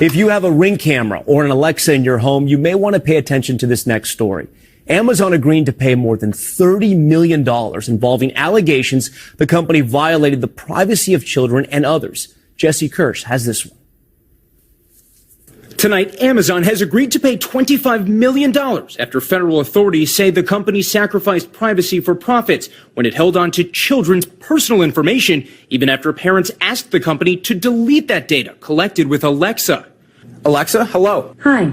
If you have a Ring camera or an Alexa in your home, you may want to pay attention to this next story. Amazon agreed to pay more than $30 million involving allegations the company violated the privacy of children and others. Jesse Kirsch has this one. Tonight, Amazon has agreed to pay $25 million after federal authorities say the company sacrificed privacy for profits when it held on to children's personal information, even after parents asked the company to delete that data collected with Alexa. Alexa, hello. Hi.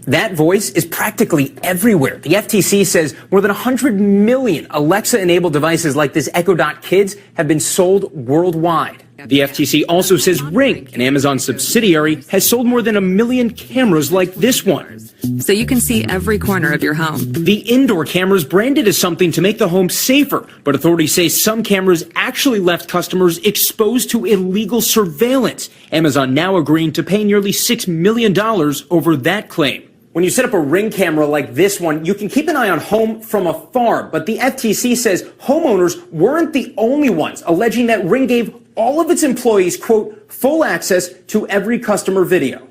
That voice is practically everywhere. The FTC says more than 100 million Alexa-enabled devices like this Echo Dot Kids have been sold worldwide. The FTC also says Ring, an Amazon subsidiary, has sold more than 1 million cameras like this one. So you can see every corner of your home. The indoor cameras branded as something to make the home safer, but authorities say some cameras actually left customers exposed to illegal surveillance. Amazon now agreeing to pay nearly $6 million over that claim. When you set up a Ring camera like this one, you can keep an eye on home from afar, but the FTC says homeowners weren't the only ones alleging that Ring gave all of its employees, quote, full access to every customer video.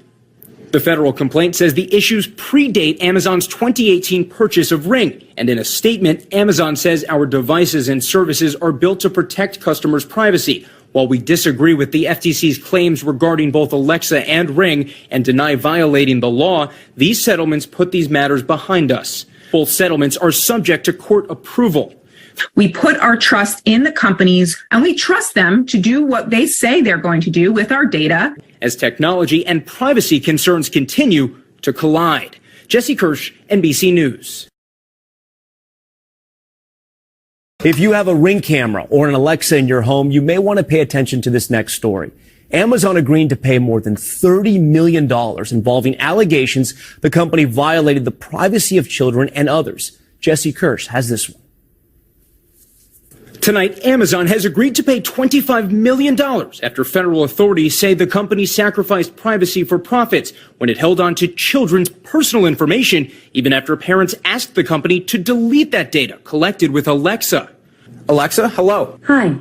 The federal complaint says the issues predate Amazon's 2018 purchase of Ring. And in a statement, Amazon says our devices and services are built to protect customers' privacy. While we disagree with the FTC's claims regarding both Alexa and Ring and deny violating the law, these settlements put these matters behind us. Both settlements are subject to court approval. We put our trust in the companies and we trust them to do what they say they're going to do with our data. As technology and privacy concerns continue to collide. Jesse Kirsch, NBC News. If you have a Ring camera or an Alexa in your home, you may want to pay attention to this next story. Amazon agreed to pay more than $30 million involving allegations the company violated the privacy of children and others. Jesse Kirsch has this one. Tonight, Amazon has agreed to pay $25 million after federal authorities say the company sacrificed privacy for profits when it held on to children's personal information, even after parents asked the company to delete that data collected with Alexa. Alexa, hello. Hi.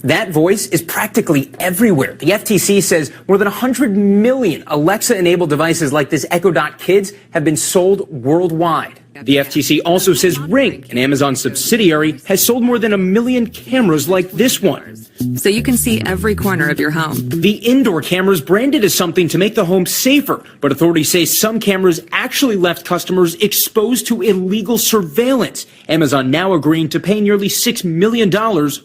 That voice is practically everywhere. The FTC says more than 100 million Alexa-enabled devices like this Echo Dot Kids have been sold worldwide. The FTC also says Ring, an Amazon subsidiary, has sold more than 1 million cameras like this one. So you can see every corner of your home. The indoor cameras branded as something to make the home safer, but authorities say some cameras actually left customers exposed to illegal surveillance. Amazon now agreeing to pay nearly $6 million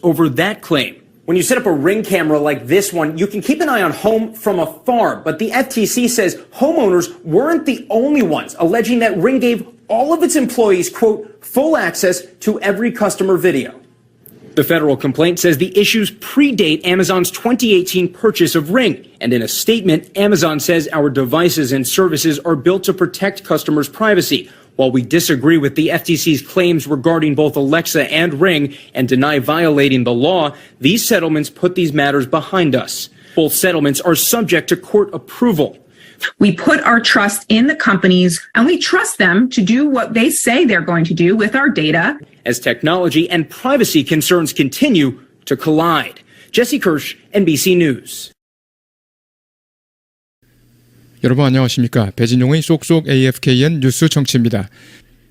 over that claim. When you set up a Ring camera like this one, you can keep an eye on home from afar, but the FTC says homeowners weren't the only ones alleging that Ring gave all of its employees, quote, full access to every customer video. The federal complaint says the issues predate Amazon's 2018 purchase of Ring. And in a statement, Amazon says our devices and services are built to protect customers' privacy. While we disagree with the FTC's claims regarding both Alexa and Ring and deny violating the law, these settlements put these matters behind us. Both settlements are subject to court approval. We put our trust in the companies and we trust them to do what they say they're going to do with our data. As technology and privacy concerns continue to collide. Jesse Kirsch, NBC News. 여러분 안녕하십니까? 배진용의 쏙쏙 AFKN 뉴스 청취입니다.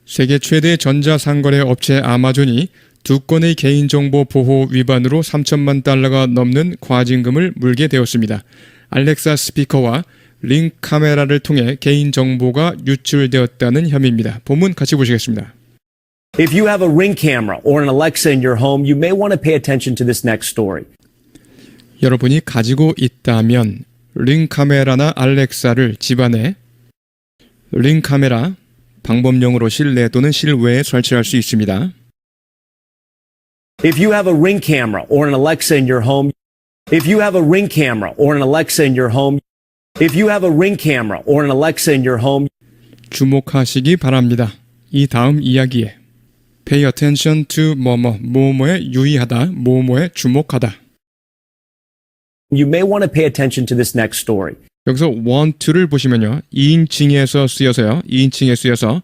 세계 최대 전자상거래 업체 아마존이 2건의 개인정보 보호 위반으로 3천만 달러가 넘는 과징금을 물게 되었습니다. 알렉사 스피커와 링 카메라를 통해 개인정보가 유출되었다는 혐의입니다. 본문 같이 보시겠습니다. If you have a Ring camera or an Alexa in your home, you may want to pay attention to this next story. 여러분이 가지고 있다면 링 카메라나 알렉사를 집안에 링 카메라 방법용으로 실내 또는 실외에 설치할 수 있습니다. If you have a Ring camera or an Alexa in your home, if you have a Ring camera or an Alexa in your home, if you have a Ring camera or an Alexa in your home, 주목하시기 바랍니다. 이 다음 이야기에 pay attention to 뭐뭐에 유의하다, 뭐뭐에 주목하다. you may want to pay attention to this next story. 여기서 want to를 보시면요. 2인칭에서 쓰여서요. 2인칭에 쓰여서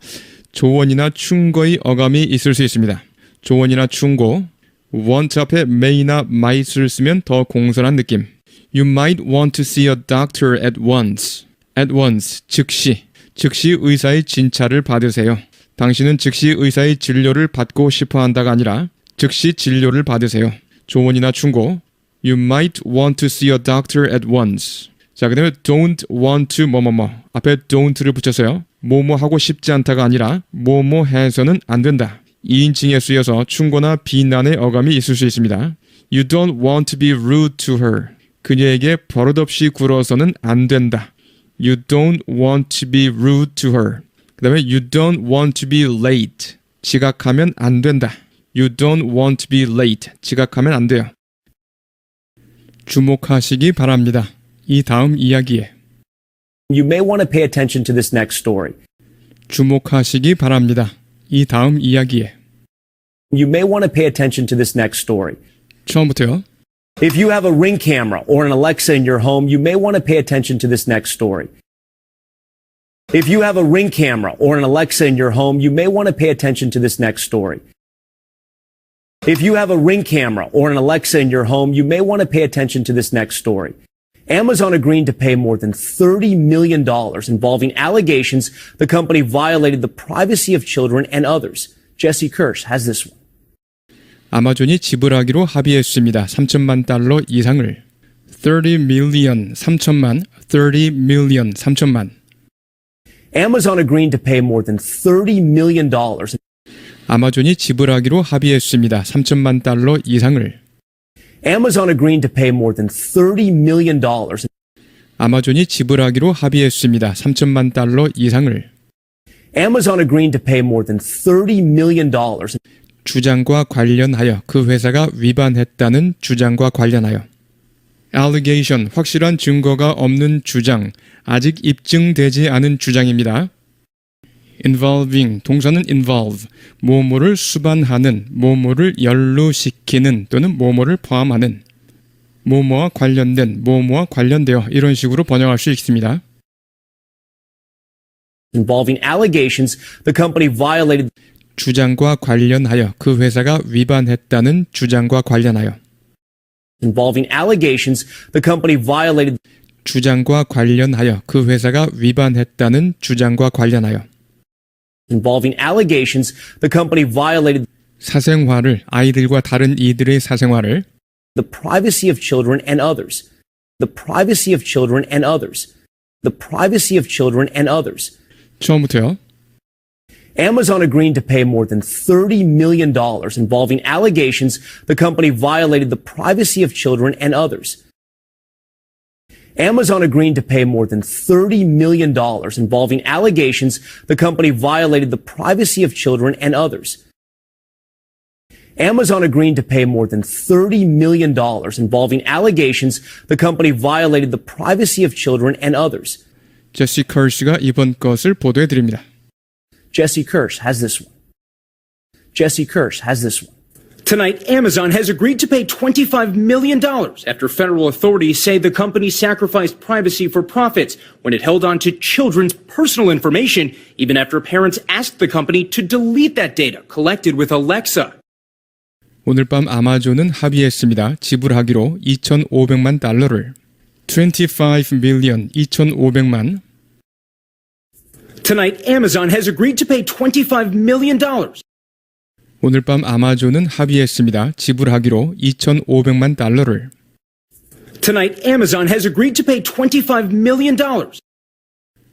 조원이나 충고의 어감이 있을 수 있습니다. 조원이나 충고, want 앞에 may나 might을 쓰면 더 공손한 느낌. You might want to see a doctor at once. at once, 즉시 의사의 진찰을 받으세요. 당신은 즉시 의사의 진료를 받고 싶어 한다가 아니라 즉시 진료를 받으세요. 조언이나 충고. You might want to see a doctor at once. 자, 그 다음에 don't want to 뭐뭐뭐 앞에 don't를 붙여서요. 뭐뭐 하고 싶지 않다가 아니라 뭐뭐 해서는 안 된다. 2인칭에 쓰여서 충고나 비난의 어감이 있을 수 있습니다. You don't want to be rude to her. 그녀에게 버릇없이 굴어서는 안 된다. You don't want to be rude to her. 그 다음에 you don't want to be late. 지각하면 안 된다. You don't want to be late. 지각하면 안 돼요. 주목하시기 바랍니다. 이 다음 이야기에. You may want to pay attention to this next story. 주목하시기 바랍니다. 이 다음 이야기에. You may want to pay attention to this next story. 처음부터요. If you have a Ring camera or an Alexa in your home, you may want to pay attention to this next story. If you have a Ring camera or an Alexa in your home, you may want to pay attention to this next story. If you have a Ring camera or an Alexa in your home, you may want to pay attention to this next story. Amazon agreed to pay more than $30 million involving allegations the company violated the privacy of children and others. Jesse Kirsch has this one. 아마존이 지불하기로 합의했습니다. 3천만 달러 이상을. 30 million, 3천만, 30 million, 3천만. Amazon agreed to pay more than $30 million. 아마존이 지불하기로 합의했습니다. 3천만 달러 이상을. Amazon agreed to pay more than $30 million. 아마존이 지불하기로 합의했습니다. 3천만 달러 이상을. Amazon agreed to pay more than $30 million. 주장과 관련하여 그 회사가 위반했다는 주장과 관련하여. allegation, 확실한 증거가 없는 주장, 아직 입증되지 않은 주장입니다. involving, 동사는 involve, 뭐뭐를 수반하는, 뭐뭐를 연루시키는 또는 뭐뭐를 포함하는, 뭐뭐와 관련된, 뭐뭐와 관련되어 이런 식으로 번역할 수 있습니다. Involving allegations the company violated. 주장과 관련하여 그 회사가 위반했다는 주장과 관련하여. Involving allegations the company violated. 주장과 관련하여 그 회사가 위반했다는 주장과 관련하여. Involving allegations the company violated. 사생활을, 아이들과 다른 이들의 사생활을. The privacy of children and others. The privacy of children and others. The privacy of children and others. 처음부터요. Amazon agreed to pay more than $30 million involving allegations the company violated the privacy of children and others. Amazon agreed to pay more than $30 million involving allegations the company violated the privacy of children and others. Amazon agreed to pay more than $30 million involving allegations the company violated the privacy of children and others. 제시 컬시가 이번 것을 보도해 드립니다. Jesse Kirsch has this one. Jesse Kirsch has this one. Tonight, Amazon has agreed to pay $25 million after federal authorities say the company sacrificed privacy for profits when it held on to children's personal information, even after parents asked the company to delete that data collected with Alexa. 오늘 밤 아마존은 합의했습니다. 지불하기로 2,500만 달러를. 25 million, 2,500만. Tonight, Amazon has agreed to pay $25 million. 오늘 밤 아마존은 합의했습니다. 지불하기로 2,500만 달러를. Tonight, Amazon has agreed to pay $25 million.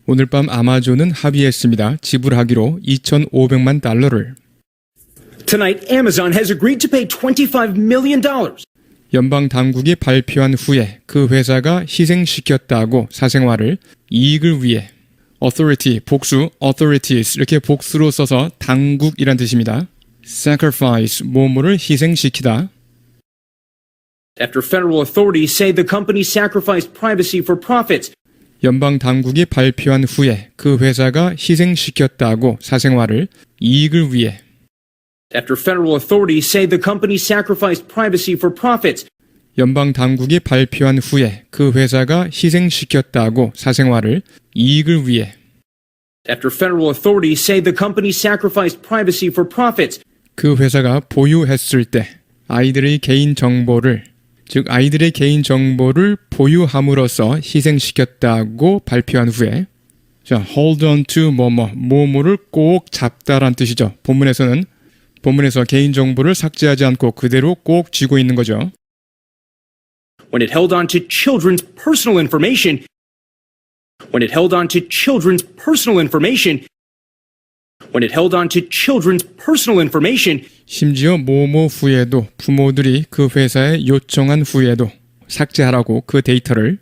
오늘 밤 아마존은 합의했습니다. 지불하기로 2,500만 달러를. Tonight, Amazon has agreed to pay $25 million. 연방 당국이 발표한 후에 그 회사가 희생시켰다고 사생활을 이익을 위해 authority, 복수, authorities 이렇게 복수로 써서 당국이란 뜻입니다. sacrifice, 뭐뭐를 희생시키다. After federal authorities say the company sacrificed privacy for profits. 연방 당국이 발표한 후에 그 회사가 희생시켰다고 사생활을 이익을 위해. After federal authorities say the company sacrificed privacy for profits. 연방 당국이 발표한 후에 그 회사가 희생시켰다고 사생활을 이익을 위해. After federal authorities say the company sacrificed privacy for profits. 그 회사가 보유했을 때 아이들의 개인 정보를 즉 아이들의 개인 정보를 보유함으로써 희생시켰다고 발표한 후에 자, hold on to 뭐뭐를 꼭 잡다란 뜻이죠. 본문에서 개인 정보를 삭제하지 않고 그대로 꼭 쥐고 있는 거죠. When it held on to children's personal information, when it held on to children's personal information, when it held on to children's personal information, 심지어 뭐뭐 후에도 부모들이 그 회사에 요청한 후에도 삭제하라고 그 데이터를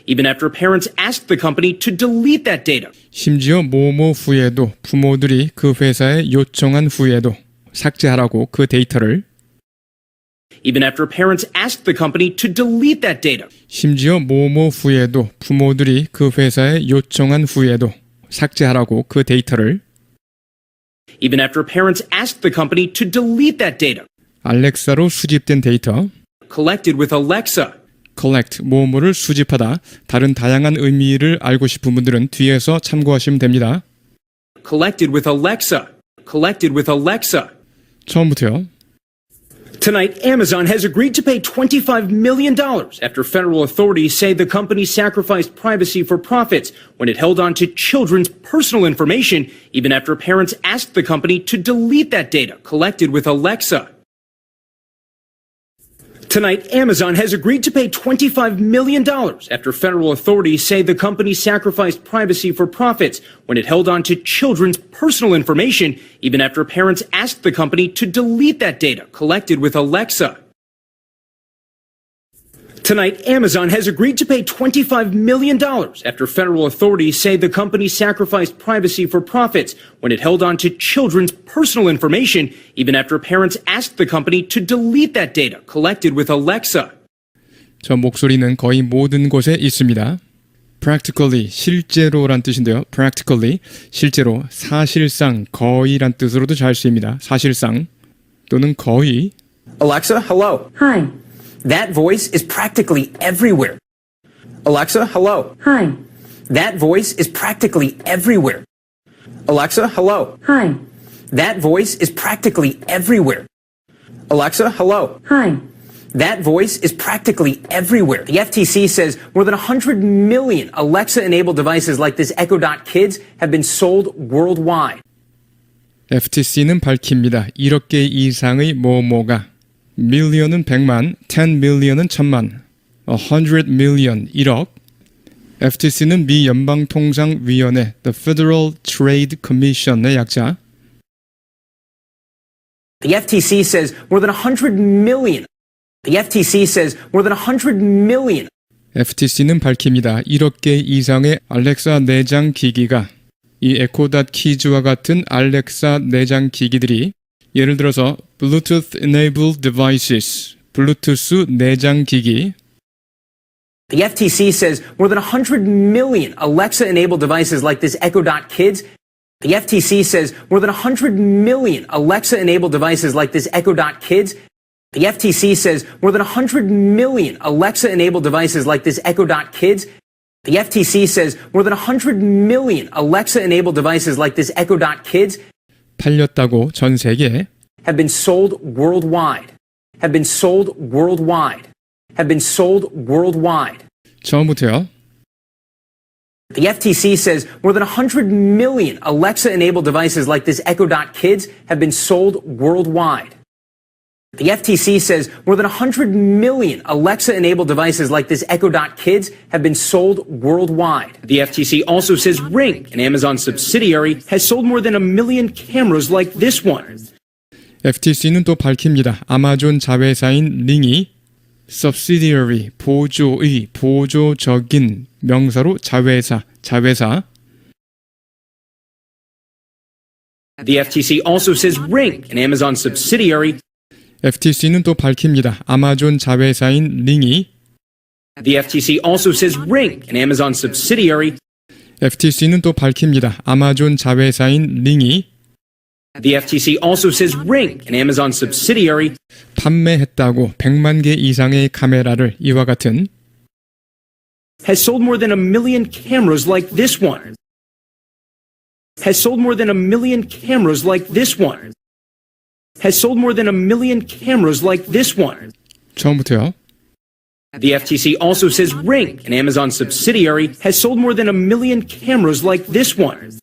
even after parents asked the company to delete that data. 심지어 뭐뭐 후에도 부모들이 그 회사에 요청한 후에도 삭제하라고 그 데이터를 Even after parents asked the company to delete that data. 심지어 뭐뭐 후에도 부모들이 그 회사에 요청한 후에도 삭제하라고 그 데이터를 Even after parents asked the company to delete that data. 알렉사로 수집된 데이터 Collected with Alexa. collect 뭐뭐를 수집하다 다른 다양한 의미를 알고 싶은 분들은 뒤에서 참고하시면 됩니다. Collected with Alexa. Collected with Alexa. 처음부터요. Tonight, Amazon has agreed to pay $25 million after federal authorities say the company sacrificed privacy for profits when it held on to children's personal information, even after parents asked the company to delete that data collected with Alexa. Tonight, Amazon has agreed to pay $25 million after federal authorities say the company sacrificed privacy for profits when it held on to children's personal information, even after parents asked the company to delete that data collected with Alexa. Tonight, Amazon has agreed to pay $25 million after federal authorities say the company sacrificed privacy for profits when it held on to children's personal information, even after parents asked the company to delete that data collected with Alexa. 저 목소리는 거의 모든 곳에 있습니다. practically, 실제로란 뜻인데요. practically, 실제로, 사실상, 거의란 뜻으로도 잘 쓰입니다. 사실상 또는 거의. Alexa, hello. Hi. That voice is practically everywhere. Alexa, hello. Hi. That voice is practically everywhere. Alexa, hello. Hi. That voice is practically everywhere. Alexa, hello. Hi. That voice is practically everywhere. The FTC says more than 100 million Alexa-enabled devices like this Echo Dot Kids have been sold worldwide. FTC는 밝힙니다. 1억 개 이상의 뭐뭐가 million은 100만, 10 million은 1000만, 100 million, 1억. FTC는 미 연방통상위원회, The Federal Trade Commission의 약자. The FTC says more than 100 million. The FTC says more than 100 million. FTC는 밝힙니다. 1억 개 이상의 알렉사 내장 기기가 이 에코닷 키즈와 같은 알렉사 내장 기기들이 예를 들어서 Bluetooth enabled devices, 블루투스 내장 기기. The FTC says more than 100 million Alexa-enabled devices like this Echo Dot Kids. The FTC says more than 100 million Alexa-enabled devices like this Echo Dot Kids. The FTC says more than 100 million Alexa-enabled devices like this Echo Dot Kids. The FTC says more than 100 million Alexa-enabled devices like this Echo Dot Kids 팔렸다고 전 세계에 have been sold worldwide. Have been sold worldwide. Have been sold worldwide. 처음부터요. The FTC says more than 100 million Alexa-enabled devices like this Echo Dot Kids have been sold worldwide. The FTC says more than 100 million Alexa-enabled devices like this Echo Dot Kids have been sold worldwide. The FTC also says Ring, an Amazon subsidiary, has sold more than 1 million cameras like this one. FTC는 또 밝힙니다. 아마존 자회사인 링이 subsidiary, 보조적인 명사로 자회사. The FTC also says Ring, an Amazon subsidiary, FTC는 또 밝힙니다. 아마존 자회사인 링이 The FTC also says Ring, an Amazon subsidiary, FTC는 또 밝힙니다. 아마존 자회사인 링이 The FTC also says Ring, an Amazon subsidiary, 판매했다고 100만 개 이상의 카메라를 이와 같은 has sold more than 1 million cameras like this one. Has sold more than 1 million cameras like this one. Has sold more than 1 million cameras like this one. 처음부터요. The FTC also says Ring, an Amazon subsidiary, has sold more than 1 million cameras like this one.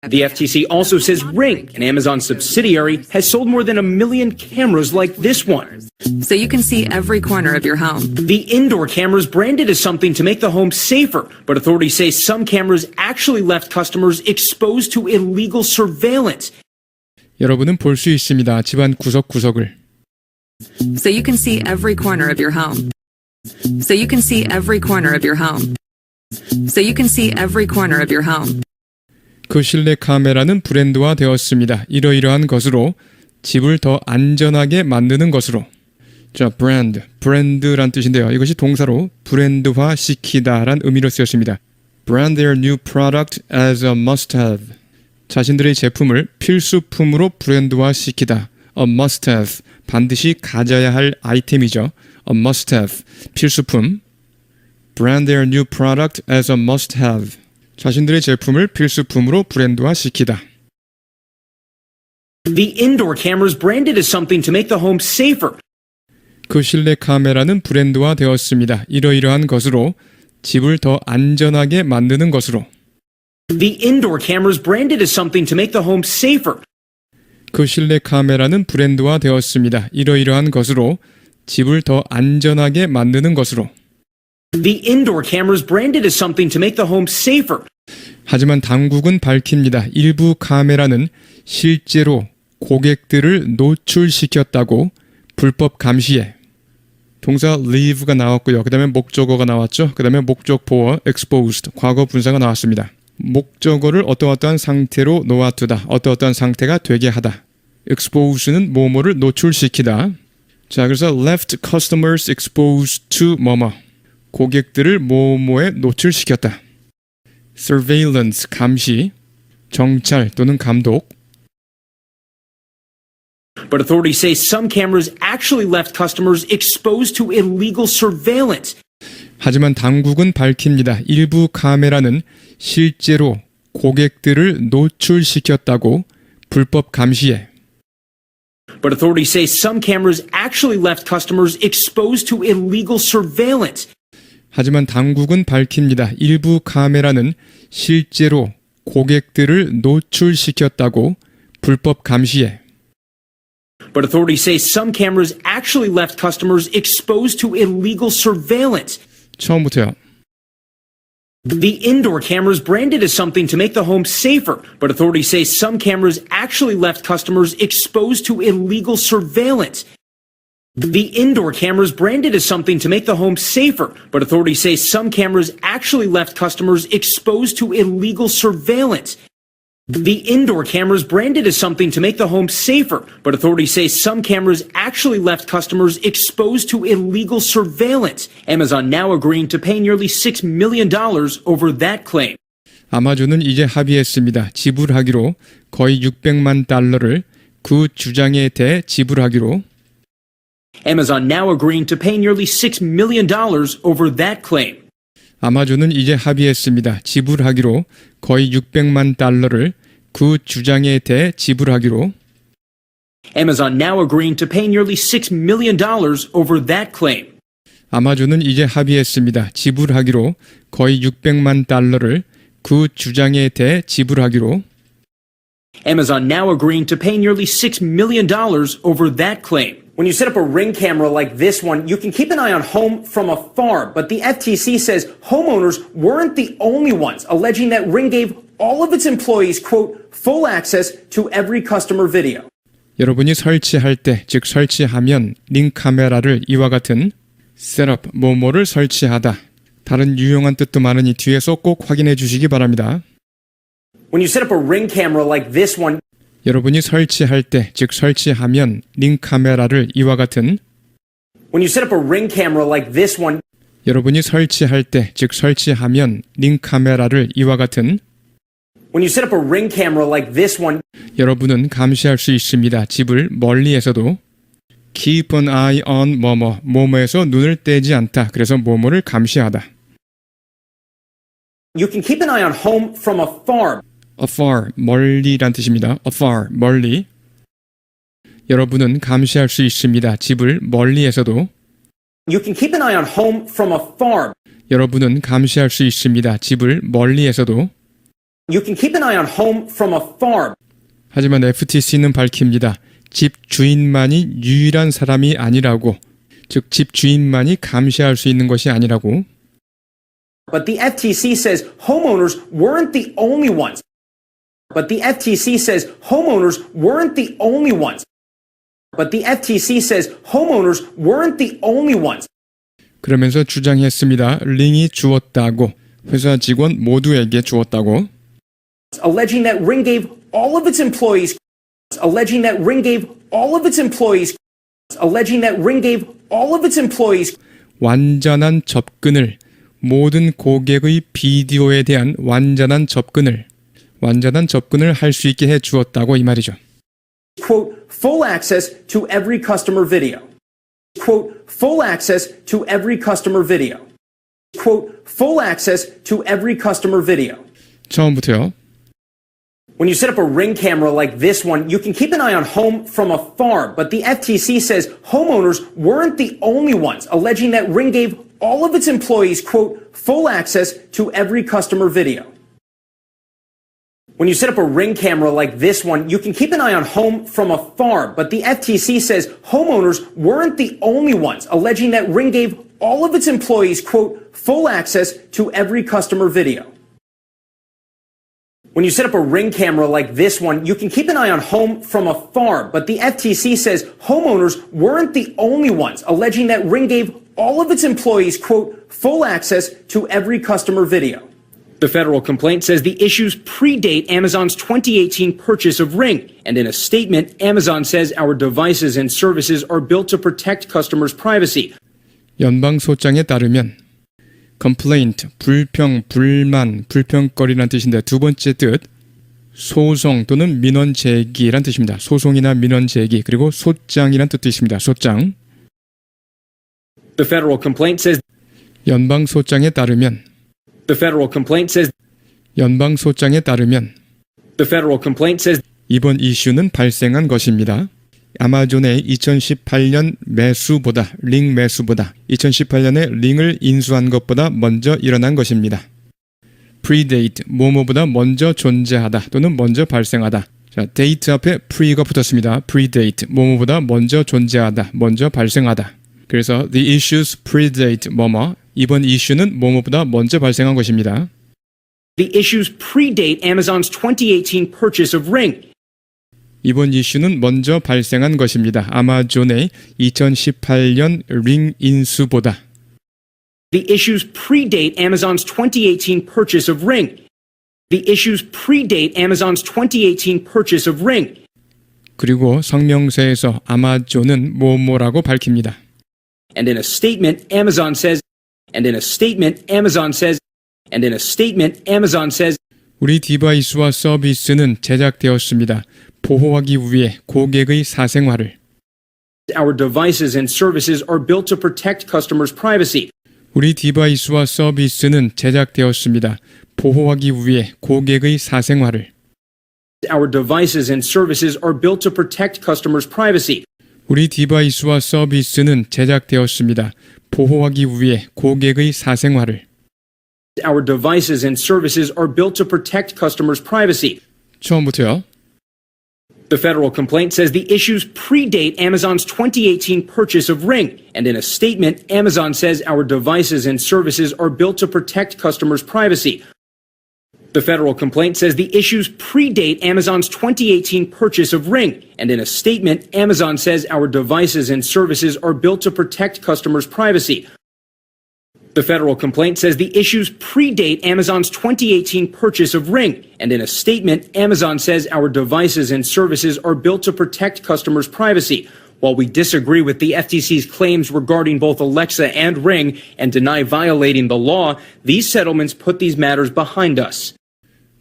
The FTC also says Ring, an Amazon subsidiary, has sold more than 1 million cameras like this one. So you can see every corner of your home. The indoor cameras branded as something to make the home safer, but authorities say some cameras actually left customers exposed to illegal surveillance. 여러분은 볼 수 있습니다. 집안 구석구석을. So you can see every corner of your home. So you can see every corner of your home. So you can see every corner of your home. 그 실내 카메라는 브랜드화 되었습니다. 이러이러한 것으로 집을 더 안전하게 만드는 것으로. 자, 브랜드란 뜻인데요. 이것이 동사로 브랜드화 시키다란 의미로 쓰였습니다. Brand their new product as a must-have. 자신들의 제품을 필수품으로 브랜드화 시키다. A must-have. 반드시 가져야 할 아이템이죠. A must-have. 필수품. Brand their new product as a must-have. 자신들의 제품을 필수품으로 브랜드화 시키다. The indoor cameras branded as something to make the home safer. 그 실내 카메라는 브랜드화 되었습니다. 이러이러한 것으로 집을 더 안전하게 만드는 것으로. The indoor cameras branded as something to make the home safer. 그 실내 카메라는 브랜드화 되었습니다. 이러이러한 것으로 집을 더 안전하게 만드는 것으로. The indoor cameras branded as something to make the home safer. 하지만 당국은 밝힙니다. 일부 카메라는 실제로 고객들을 노출시켰다고 불법 감시에. 동사 leave가 나왔고요. 그 다음에 목적어가 나왔죠. 그 다음에 목적보어 exposed, 과거 분사가 나왔습니다. 목적어를 어떠어떠한 상태로 놓아두다, 어떠어떠한 상태가 되게 하다. expose는 뭐뭐를 노출시키다. 자, 그래서 left customers exposed to 뭐뭐. 고객들을 뭐뭐에 노출시켰다. surveillance, 감시, 정찰 또는 감독. But authorities say some cameras actually left customers exposed to illegal surveillance. 하지만 당국은 밝힙니다. 일부 카메라는 실제로 고객들을 노출시켰다고 불법 감시에. But authorities say some cameras actually left customers exposed to illegal surveillance. 하지만 당국은 밝힙니다. 일부 카메라는 실제로 고객들을 노출시켰다고 불법 감시에. But authorities say some cameras actually left customers exposed to illegal surveillance. 처음부터요. The indoor cameras branded as something to make the home safer, but authorities say some cameras actually left customers exposed to illegal surveillance. The indoor cameras branded as something to make the home safer, but authorities say some cameras actually left customers exposed to illegal surveillance. The indoor cameras branded as something to make the home safer, but authorities say some cameras actually left customers exposed to illegal surveillance. Amazon now agreeing to pay nearly $6 million over that claim. 아마존은 이제 합의했습니다. 지불하기로 거의 600만 달러를 그 주장에 대해 지불하기로. Amazon now agreeing to pay nearly $6 million over that claim. 아마존은 이제 합의했습니다. 지불하기로 거의 600만 달러를 그 주장에 대해 지불하기로. Amazon now agreeing to pay nearly $6 million over that claim. 아마존은 이제 합의했습니다. 지불하기로 거의 600만 달러를 그 주장에 대해 지불하기로. Amazon now agreeing to pay nearly $6 million over that claim. When you set up a Ring camera like this one, you can keep an eye on home from afar, but the FTC says homeowners weren't the only ones alleging that Ring gave all of its employees, quote, full access to every customer video. 여러분이 설치할 때, 즉 설치하면 링 카메라를 이와 같은 셋업, 뭐뭐를 설치하다. 다른 유용한 뜻도 많으니 뒤에서 꼭 확인해 주시기 바랍니다. When you set up a Ring camera like this one, 여러분이 설치할 때, 즉 설치하면 링 카메라를 이와 같은 when you set up a Ring camera like this one, 여러분이 설치할 때, 즉 설치하면 링 카메라를 이와 같은 when you set up a Ring camera like this one, 여러분은 감시할 수 있습니다. 집을 멀리에서도 keep an eye on 뭐뭐, 뭐뭐에서 눈을 떼지 않다. 그래서 뭐뭐를 감시하다. you can keep an eye on home from afar. afar, 멀리란 뜻입니다. afar, 멀리. 여러분은 감시할 수 있습니다. 집을 멀리에서도 You can keep an eye on home from afar. 여러분은 감시할 수 있습니다. 집을 멀리에서도. You can keep an eye on home from afar. 하지만 FTC는 밝힙니다. 집 주인만이 유일한 사람이 아니라고. 즉, 집 주인만이 감시할 수 있는 것이 아니라고. But the FTC says homeowners weren't the only ones. But the FTC says homeowners weren't the only ones. But the FTC says homeowners weren't the only ones. 그러면서 주장했습니다. 링이 주었다고. 회사 직원 모두에게 주었다고. Alleging that Ring gave all of its employees. Alleging that Ring gave all of its employees. Alleging that Ring gave all of its employees. 완전한 접근을, 모든 고객의 비디오에 대한 완전한 접근을 할 수 있게 해 주었다고 이 말이죠. Quote, full access to every customer video. Quote, full access to every customer video. Quote, full access to every customer video. 처음부터요. When you set up a Ring camera like this one, you can keep an eye on home from afar, but the FTC says homeowners weren't the only ones, alleging that Ring gave all of its employees, quote, full access to every customer video. When you set up a Ring camera like this one, you can keep an eye on home from afar, but the FTC says homeowners weren't the only ones, alleging that Ring gave all of its employees, quote, full access to every customer video. When you set up a Ring camera like this one, you can keep an eye on home from afar, but the FTC says homeowners weren't the only ones, alleging that Ring gave all of its employees, quote, full access to every customer video. The federal complaint says the issues predate Amazon's 2018 purchase of Ring, and in a statement, Amazon says our devices and services are built to protect customers' privacy. 연방소장에 따르면 complaint, 불평, 불만, 불평거리란 뜻인데 두 번째 뜻 소송 또는 민원 제기란 뜻입니다. 소송이나 민원 제기 그리고 소장이란 뜻도 있습니다. 소장. The federal complaint says 연방소장에 따르면 The federal complaint says 연방소장에 따르면 The federal complaint says 이번 이슈는 발생한 것입니다. 아마존의 2018년 매수보다 링 매수보다 2018년에 링을 인수한 것보다 먼저 일어난 것입니다. predate, 뭐뭐보다 먼저 존재하다 또는 먼저 발생하다. 자, date 앞에 pre가 붙었습니다. predate, 뭐뭐보다 먼저 존재하다, 먼저 발생하다. 그래서 the issues predate 뭐뭐, 이번 이슈는 뭐뭐보다 먼저 발생한 것입니다. The issues predate Amazon's 2018 purchase of Ring. 이번 이슈는 먼저 발생한 것입니다. 아마존의 2018년 링 인수보다. The issues predate Amazon's 2018 purchase of Ring. The issues predate Amazon's 2018 purchase of Ring. 그리고 성명서에서 아마존은 뭐뭐라고 밝힙니다. And in a statement, Amazon says, and in a statement, Amazon says, and in a statement, Amazon says, 우리 디바이스와 서비스는 제작되었습니다. 보호하기 위해 고객의 사생활을. Our devices and services are built to protect customers' privacy. 우리 디바이스와 서비스는 제작되었습니다. 보호하기 위해 고객의 사생활을. Our devices and services are built to protect customers' privacy. 우리 디바이스와 서비스는 제작되었습니다. 보호하기 위해 고객의 사생활을. Our devices and services are built to protect customers' privacy. 처음부터요. The federal complaint says the issues predate Amazon's 2018 purchase of Ring, and in a statement, Amazon says our devices and services are built to protect customers' privacy. The federal complaint says the issues predate Amazon's 2018 purchase of Ring, and in a statement, Amazon says our devices and services are built to protect customers' privacy. The federal complaint says the issues predate Amazon's 2018 purchase of Ring, and in a statement, Amazon says our devices and services are built to protect customers' privacy. While we disagree with the FTC's claims regarding both Alexa and Ring and deny violating the law, these settlements put these matters behind us.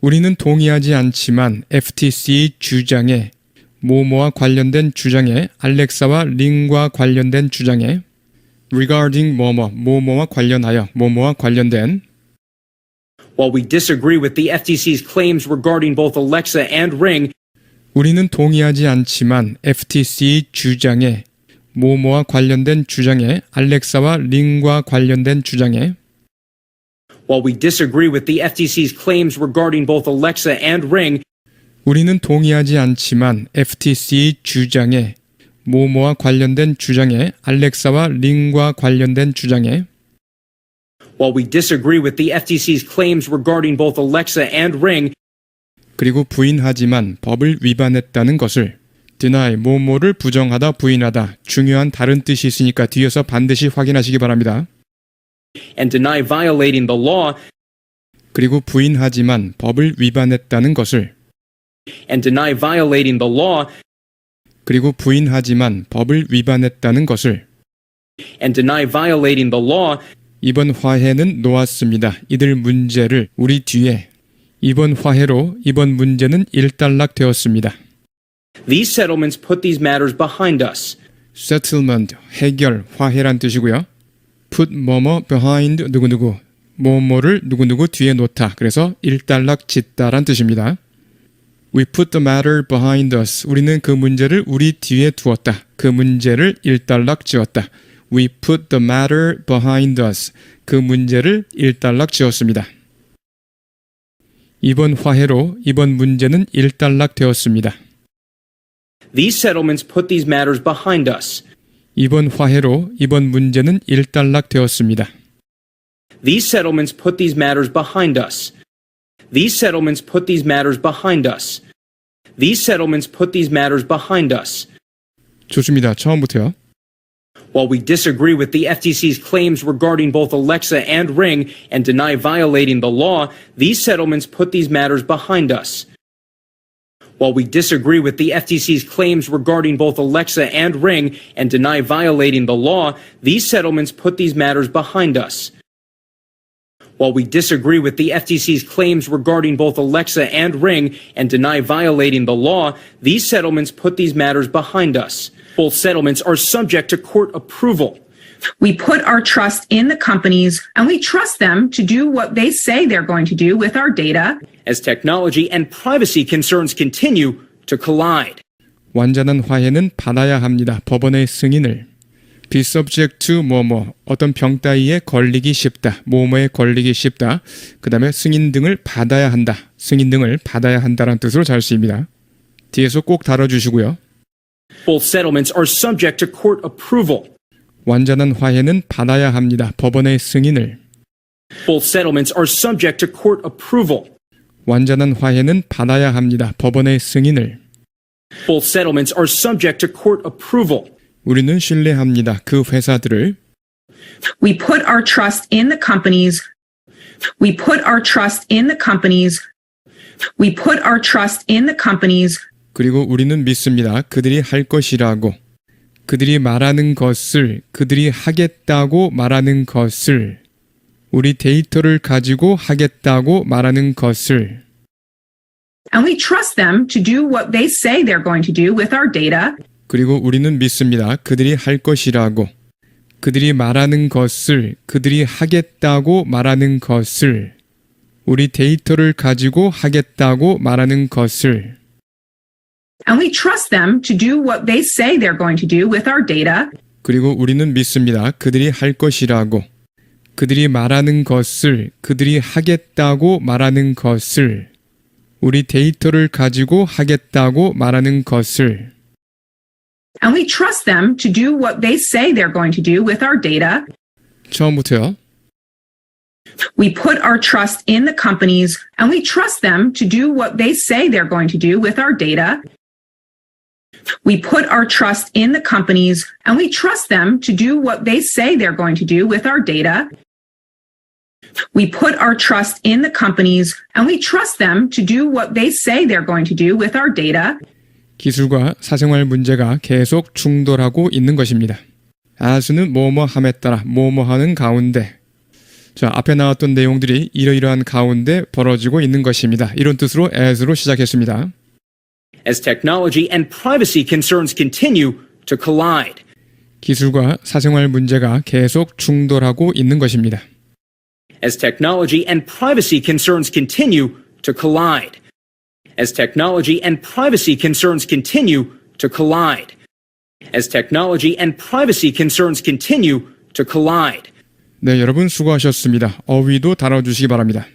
우리는 동의하지 않지만 FTC 주장에 뭐뭐와 관련된 주장에 알렉사와 링과 관련된 주장에 regarding 뭐뭐와 관련하여 뭐뭐와 관련된 While we disagree with the FTC's claims regarding both Alexa and Ring, 우리는 동의하지 않지만 FTC 주장에 모모와 관련된 주장에 알렉사와 링과 관련된 주장에 While we disagree with the FTC's claims regarding both Alexa and Ring, 우리는 동의하지 않지만 FTC 주장에 모모와 관련된 주장에 알렉사와 링과 관련된 주장에 while we disagree with the FTC's claims regarding both Alexa and Ring, 그리고 부인하지만 법을 위반했다는 것을 deny 모모를 부정하다 부인하다 중요한 다른 뜻이 있으니까 뒤에서 반드시 확인하시기 바랍니다. and deny violating the law, 그리고 부인하지만 법을 위반했다는 것을 and deny violating the law, 그리고 부인하지만 법을 위반했다는 것을 and deny violating the law, 이번 화해는 놓았습니다. 이들 문제를 우리 뒤에 이번 화해로 이번 문제는 일단락되었습니다. these settlements put these matters behind us. settlement, 해결, 화해란 뜻이고요. put 뭐뭐 behind 누구누구, 뭐뭐를 누구누구 뒤에 놓다. 그래서 일단락 짓다란 뜻입니다. We put the matter behind us. 우리는 그 문제를 우리 뒤에 두었다. 그 문제를 일단락 지었다. We put the matter behind us. 그 문제를 일단락 지었습니다. 이번 화해로 이번 문제는 일단락 되었습니다. These settlements put these matters behind us. 이번 화해로 이번 문제는 일단락 되었습니다. These settlements put these matters behind us. These settlements put these matters behind us. These settlements put these matters behind us. 좋습니다. 처음부터요. While we disagree with the FTC's claims regarding both Alexa and Ring and deny violating the law, these settlements put these matters behind us. While we disagree with the FTC's claims regarding both Alexa and Ring and deny violating the law, these settlements put these matters behind us. While we disagree with the FTC's claims regarding both Alexa and Ring and deny violating the law, these settlements put these matters behind us. Both settlements are subject to court approval. We put our trust in the companies and we trust them to do what they say they're going to do with our data. As technology and privacy concerns continue to collide. 완전한 화해는 받아야 합니다. 법원의 승인을. be subject to 뭐뭐 어떤 병 따위에 걸리기 쉽다. 뭐뭐에 걸리기 쉽다. 그 다음에 승인 등을 받아야 한다. 승인 등을 받아야 한다라는 뜻으로 잘 쓰입니다. 뒤에서 꼭 다뤄주시고요. Both settlements are subject to court approval. 완전한 화해는 받아야 합니다. 법원의 승인을. Both settlements are subject to court approval. 완전한 화해는 받아야 합니다. 법원의 승인을. Both settlements are subject to court approval. 우리는 신뢰합니다. 그 회사들을. We put our trust in the companies. We put our trust in the companies. We put our trust in the companies. 그리고 우리는 믿습니다. 그들이 할 것이라고. 그들이 말하는 것을, 그들이 하겠다고 말하는 것을, 우리 데이터를 가지고 하겠다고 말하는 것을. And we trust them to do what they say they're going to do with our data. 그리고 우리는 믿습니다. 그들이 할 것이라고. 그들이 말하는 것을, 그들이 하겠다고 말하는 것을, 우리 데이터를 가지고 하겠다고 말하는 것을. And we trust them to do what they say they're going to do with our data. 그리고 우리는 믿습니다. 그들이 할 것이라고. 그들이 말하는 것을, 그들이 하겠다고 말하는 것을, 우리 데이터를 가지고 하겠다고 말하는 것을. And we trust them to do what they say they're going to do with our data. 처음부터요. We put our trust in the companies and we trust them to do what they say they're going to do with our data. We put our trust in the companies and we trust them to do what they say they're going to do with our data. We put our trust in the companies and we trust them to do what they say they're going to do with our data. 기술과 사생활 문제가 계속 충돌하고 있는 것입니다. as는 뭐뭐함에 따라 뭐뭐하는 가운데. 자, 앞에 나왔던 내용들이 이러이러한 가운데 벌어지고 있는 것입니다. 이런 뜻으로 as로 시작했습니다. As technology and privacy concerns continue to collide. 기술과 사생활 문제가 계속 충돌하고 있는 것입니다. As technology and privacy concerns continue to collide. As technology and privacy concerns continue to collide. as technology and privacy concerns continue to collide. 네, 여러분 수고하셨습니다. 어휘도 다뤄주시기 바랍니다.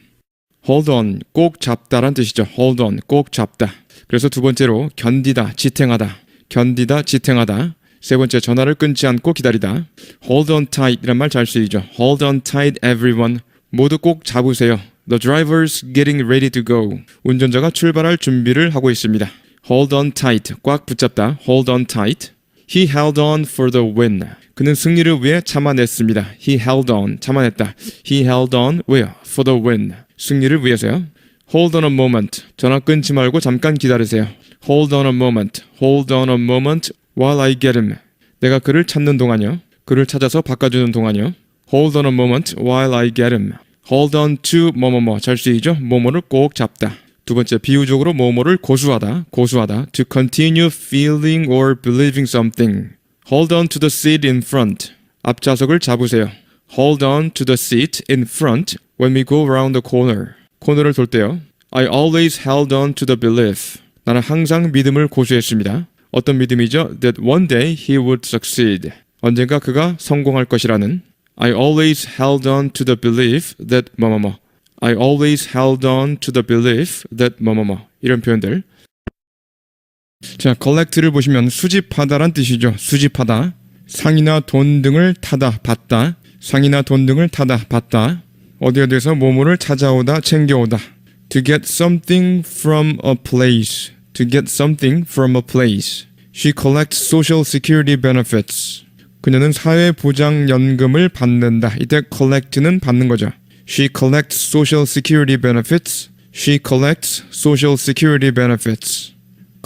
hold on, 꼭 잡다란 뜻이죠. hold on, 꼭 잡다. 그래서 두 번째로 견디다, 지탱하다. 견디다, 지탱하다. 세 번째, 전화를 끊지 않고 기다리다. hold on tight 이란 말 잘 쓰이죠. hold on tight everyone. 모두 꼭 잡으세요. The driver's getting ready to go. 운전자가 출발할 준비를 하고 있습니다. hold on tight, 꽉 붙잡다. hold on tight. He held on for the win. 그는 승리를 위해 참아냈습니다. He held on, 참아냈다. He held on, 왜요? For the win. 승리를 위해서요. Hold on a moment. 전화 끊지 말고 잠깐 기다리세요. Hold on a moment. Hold on a moment while I get him. 내가 그를 찾는 동안요. 그를 찾아서 바꿔주는 동안요. Hold on a moment while I get him. Hold on to 뭐뭐뭐 잘 쓰이죠? 뭐뭐를 꼭 잡다. 두 번째, 비유적으로 뭐뭐를 고수하다. 고수하다. To continue feeling or believing something. Hold on to the seat in front. 앞좌석을 잡으세요. Hold on to the seat in front when we go around the corner. 코너를 돌 때요. I always held on to the belief. 나는 항상 믿음을 고수했습니다. 어떤 믿음이죠? That one day he would succeed. 언젠가 그가 성공할 것이라는. I always held on to the belief that 뭐뭐뭐. I always held on to the belief that 뭐뭐뭐. 이런 표현들. 자, collect를 보시면 수집하다란 뜻이죠. 수집하다. 상이나 돈 등을 타다, 받다. 상이나 돈 등을 타다, 받다. 어디에서 뭐뭐를 찾아오다, 챙겨오다. To get something from a place. To get something from a place. She collects social security benefits. 그녀는 사회보장연금을 받는다. 이때 collect는 받는 거죠. She collects social security benefits. She collects social security benefits.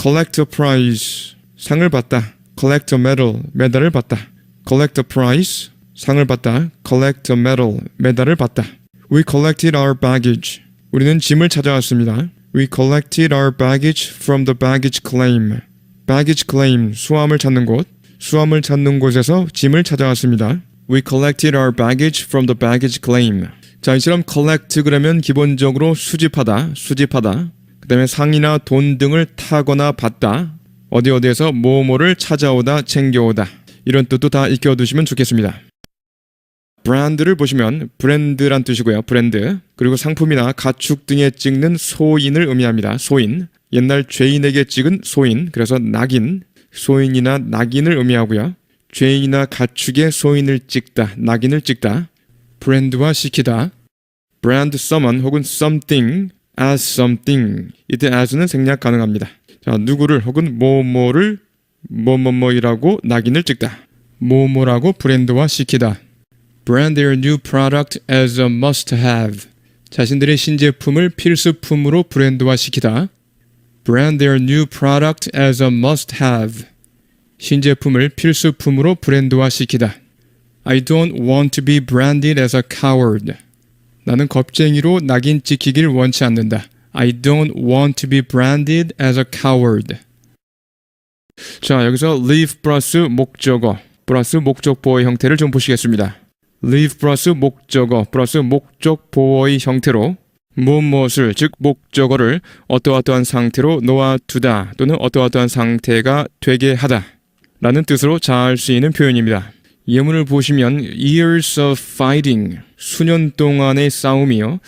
Collect a prize. 상을 받다. Collect a medal. 메달을 받다. Collect a prize. 상을 받다. Collect a medal. 메달을 받다. We collected our baggage. 우리는 짐을 찾아왔습니다. We collected our baggage from the baggage claim. Baggage claim, 수함을 찾는 곳. 수함을 찾는 곳에서 짐을 찾아왔습니다. We collected our baggage from the baggage claim. 자, 이처럼 collect 그러면 기본적으로 수집하다, 수집하다. 그 다음에 상이나 돈 등을 타거나 받다. 어디에서 뭐뭐를 찾아오다, 챙겨오다. 이런 뜻도 다 익혀두시면 좋겠습니다. 브랜드를 보시면 브랜드란 뜻이고요. 브랜드. 그리고 상품이나 가축 등에 찍는 소인을 의미합니다. 소인. 옛날 죄인에게 찍은 소인. 그래서 낙인. 소인이나 낙인을 의미하고요. 죄인이나 가축의 소인을 찍다. 낙인을 찍다. 브랜드화 시키다. brand someone 혹은 something as something. 이때 as는 생략 가능합니다. 자, 누구를 혹은 뭐뭐를 뭐뭐뭐이라고 낙인을 찍다. 뭐뭐라고 브랜드화 시키다. Brand their new product as a must-have. 자신들의 신제품을 필수품으로 브랜드화 시키다. Brand their new product as a must-have. 신제품을 필수품으로 브랜드화 시키다. I don't want to be branded as a coward. 나는 겁쟁이로 낙인 찍히길 원치 않는다. I don't want to be branded as a coward. 자, 여기서 leave 플러스 목적어 플러스 목적보어의 형태를 좀 보시겠습니다. leave 플러스 목적어 플러스 목적보어의 형태로 무엇을 즉 목적어를 어떠어떠한 상태로 놓아두다 또는 어떠어떠한 상태가 되게 하다 라는 뜻으로 잘 쓰이는 표현입니다. 예문을 보시면 years of fighting 수년 동안의 싸움이요.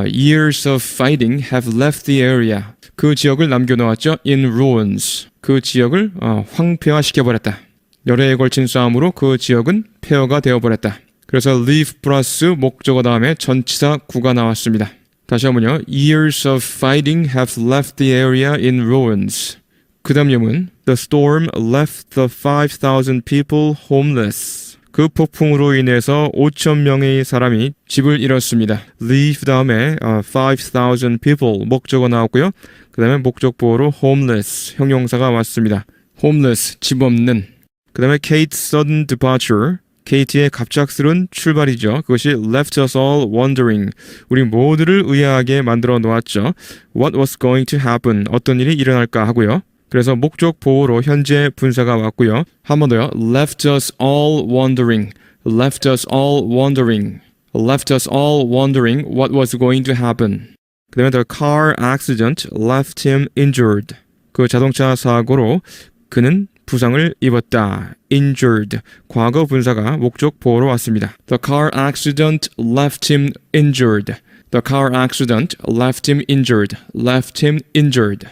years of fighting have left the area 그 지역을 남겨놓았죠. in ruins 그 지역을 황폐화시켜버렸다. 여러 해에 걸친 싸움으로 그 지역은 폐허가 되어버렸다. 그래서 leave 플러스 목적어 다음에 전치사 구가 나왔습니다. 다시 한번요. Years of fighting have left the area in ruins. 그 다음 예문 The storm left the 5,000 people homeless. 그 폭풍으로 인해서 5,000명의 사람이 집을 잃었습니다. leave 다음에 5,000 people 목적어 나왔고요. 그 다음에 목적보어로 homeless 형용사가 왔습니다. homeless 집 없는. 그 다음에 Kate's sudden departure 케이티의 갑작스런 출발이죠. 그것이 left us all wondering. 우리 모두를 의아하게 만들어 놓았죠. What was going to happen? 어떤 일이 일어날까 하고요. 그래서 목적 보호로 현재 분사가 왔고요. 한 번 더요. Left us all wondering. Left us all wondering. Left us all wondering what was going to happen. 그 다음에 the car accident left him injured. 그 자동차 사고로 그는 부상을 입었다. injured. 과거 분사가 목적 보호로 왔습니다. The car accident left him injured. The car accident left him injured. Left him injured.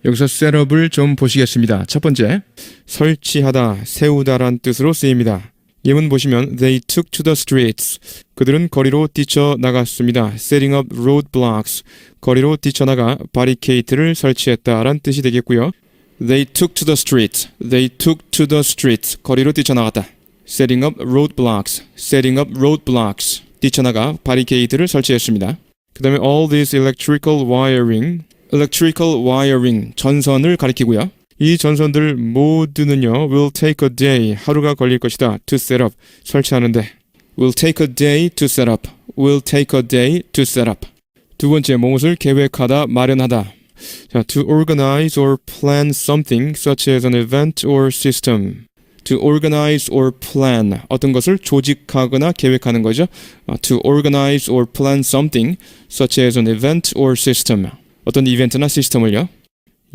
여기서 셋업을 좀 보시겠습니다. 첫 번째, 설치하다, 세우다란 뜻으로 쓰입니다. 예문 보시면 They took to the streets. 그들은 거리로 뛰쳐나갔습니다. Setting up roadblocks. 거리로 뛰쳐나가 바리케이트를 설치했다라는 뜻이 되겠고요. They took to the streets. They took to the streets. 거리로 뛰쳐나갔다. Setting up roadblocks. Setting up roadblocks. 뛰쳐나가 바리케이트를 설치했습니다. 그 다음에 all this electrical wiring. electrical wiring. 전선을 가리키고요. 이 전선들 모두는요, will take a day, 하루가 걸릴 것이다, to set up, 설치하는데. will take a day to set up, will take a day to set up. 두 번째, 무엇을 계획하다, 마련하다. 자, to organize or plan something such as an event or system. to organize or plan, 어떤 것을 조직하거나 계획하는 거죠. to organize or plan something such as an event or system. 어떤 이벤트나 시스템을요.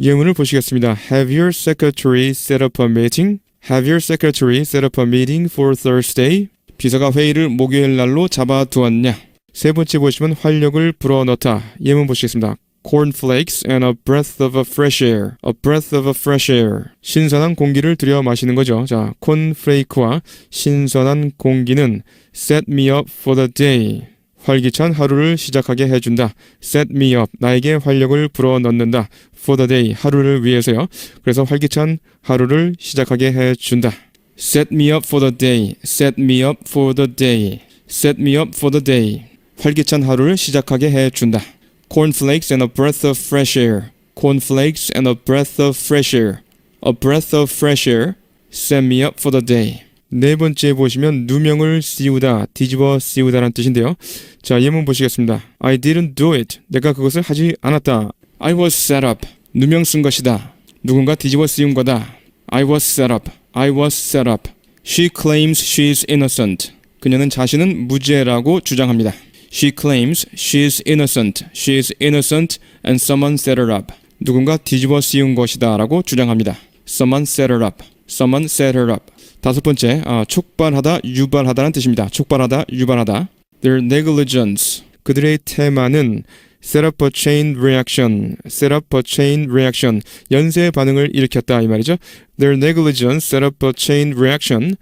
예문을 보시겠습니다. Have your secretary set up a meeting? Have your secretary set up a meeting for Thursday? 비서가 회의를 목요일 날로 잡아두었냐? 세 번째 보시면 활력을 불어넣다. 예문 보시겠습니다. Cornflakes and a breath of a fresh air. A breath of a fresh air. 신선한 공기를 들여 마시는 거죠. 자, 콘프레이크와 신선한 공기는 set me up for the day. 활기찬 하루를 시작하게 해준다. Set me up. 나에게 활력을 불어넣는다. For the day. 하루를 위해서요. 그래서 활기찬 하루를 시작하게 해준다. Set me up for the day. Set me up for the day. Set me up for the day. 활기찬 하루를 시작하게 해준다. Cornflakes and a breath of fresh air. Cornflakes and a breath of fresh air. A breath of fresh air. Set me up for the day. 네 번째 보시면 누명을 씌우다, 뒤집어 씌우다라는 뜻인데요. 자, 예문 보시겠습니다. I didn't do it. 내가 그것을 하지 않았다. I was set up. 누명 쓴 것이다. 누군가 뒤집어 씌운 거다. I was set up. I was set up. She claims she's innocent. 그녀는 자신은 무죄라고 주장합니다. She claims she's innocent. She's innocent and someone set her up. 누군가 뒤집어 씌운 것이다 라고 주장합니다. Someone set her up. Someone set her up. 다섯 번째, 촉발하다, 유발하다는 뜻입니다. 촉발하다, 유발하다. Their negligence. 그들의 테마는 set up a chain reaction. set up a chain reaction. 연쇄 반응을 일으켰다 이 말이죠. Their negligence set up a chain reaction.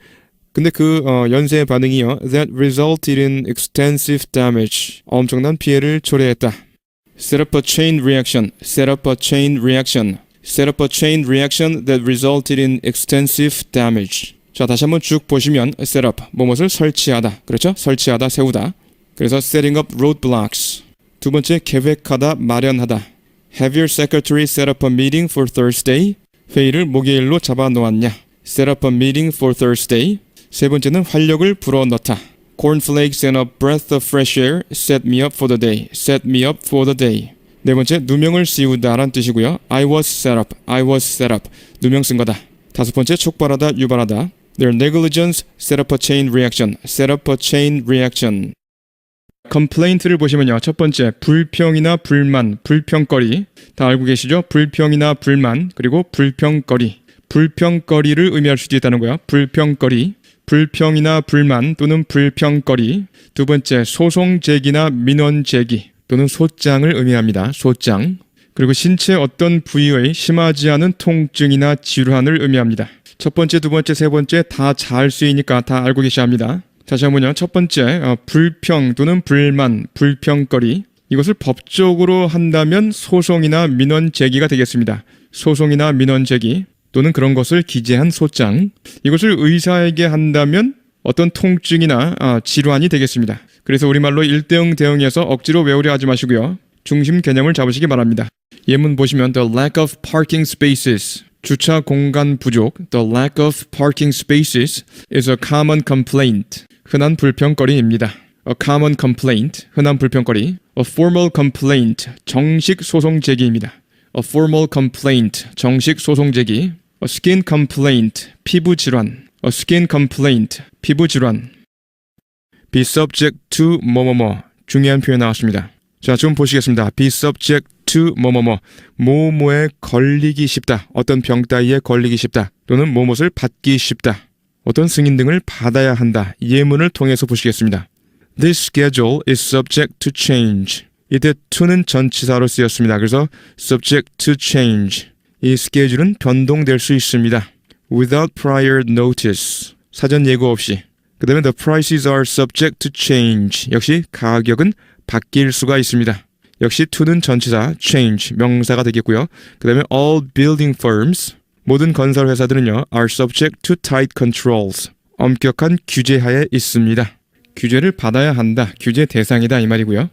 근데 그 연쇄 반응이요. that resulted in extensive damage. 엄청난 피해를 초래했다. set up a chain reaction. set up a chain reaction. set up a chain reaction that resulted in extensive damage. 자, 다시 한번 쭉 보시면 set up, 무엇을 설치하다. 그렇죠? 설치하다, 세우다. 그래서 setting up roadblocks. 두 번째, 계획하다, 마련하다. Have your secretary set up a meeting for Thursday? 회의를 목요일로 잡아놓았냐? Set up a meeting for Thursday. 세 번째는 활력을 불어넣다. Cornflakes and a breath of fresh air set me up for the day. Set me up for the day. 네 번째, 누명을 씌우다란 뜻이고요. I was set up. I was set up. 누명 쓴 거다. 다섯 번째, 촉발하다, 유발하다. Their negligence set up a chain reaction. set up a chain reaction. complaint를 보시면요. 첫 번째, 불평이나 불만, 불평거리. 다 알고 계시죠? 불평이나 불만, 그리고 불평거리. 불평거리를 의미할 수도 있다는 거예요. 불평거리. 불평이나 불만 또는 불평거리. 두 번째, 소송 제기나 민원 제기 또는 소장을 의미합니다. 소장. 그리고 신체 어떤 부위의 심하지 않은 통증이나 질환을 의미합니다. 첫 번째, 두 번째, 세 번째 다 잘 쓰이니까 다 알고 계셔야 합니다. 다시 한번요. 첫 번째, 불평 또는 불만, 불평거리. 이것을 법적으로 한다면 소송이나 민원 제기가 되겠습니다. 소송이나 민원 제기 또는 그런 것을 기재한 소장. 이것을 의사에게 한다면 어떤 통증이나 질환이 되겠습니다. 그래서 우리말로 1대0 대응해서 억지로 외우려 하지 마시고요. 중심 개념을 잡으시기 바랍니다. 예문 보시면 The lack of parking spaces. 주차 공간 부족, the lack of parking spaces is a common complaint. 흔한 불평거리입니다. A common complaint, 흔한 불평거리. A formal complaint, 정식 소송 제기입니다. A formal complaint, 정식 소송 제기. A skin complaint, 피부 질환. A skin complaint, 피부 질환. Be subject to 뭐뭐뭐, 중요한 표현 나왔습니다. 자, 좀 보시겠습니다. Be subject to 뭐뭐뭐 뭐뭐에 걸리기 쉽다. 어떤 병 따위에 걸리기 쉽다. 또는 뭐뭇을 받기 쉽다. 어떤 승인 등을 받아야 한다. 예문을 통해서 보시겠습니다. This schedule is subject to change. 이때 to는 전치사로 쓰였습니다. 그래서 subject to change. 이 스케줄은 변동될 수 있습니다. Without prior notice. 사전 예고 없이. 그 다음에 the prices are subject to change. 역시 가격은 바뀔 수가 있습니다. 역시 to는 전치사, change, 명사가 되겠고요. 그 다음에 all building firms. 모든 건설 회사들은요, are subject to tight controls. 엄격한 규제하에 있습니다. 규제를 받아야 한다. 규제 대상이다 이 말이고요.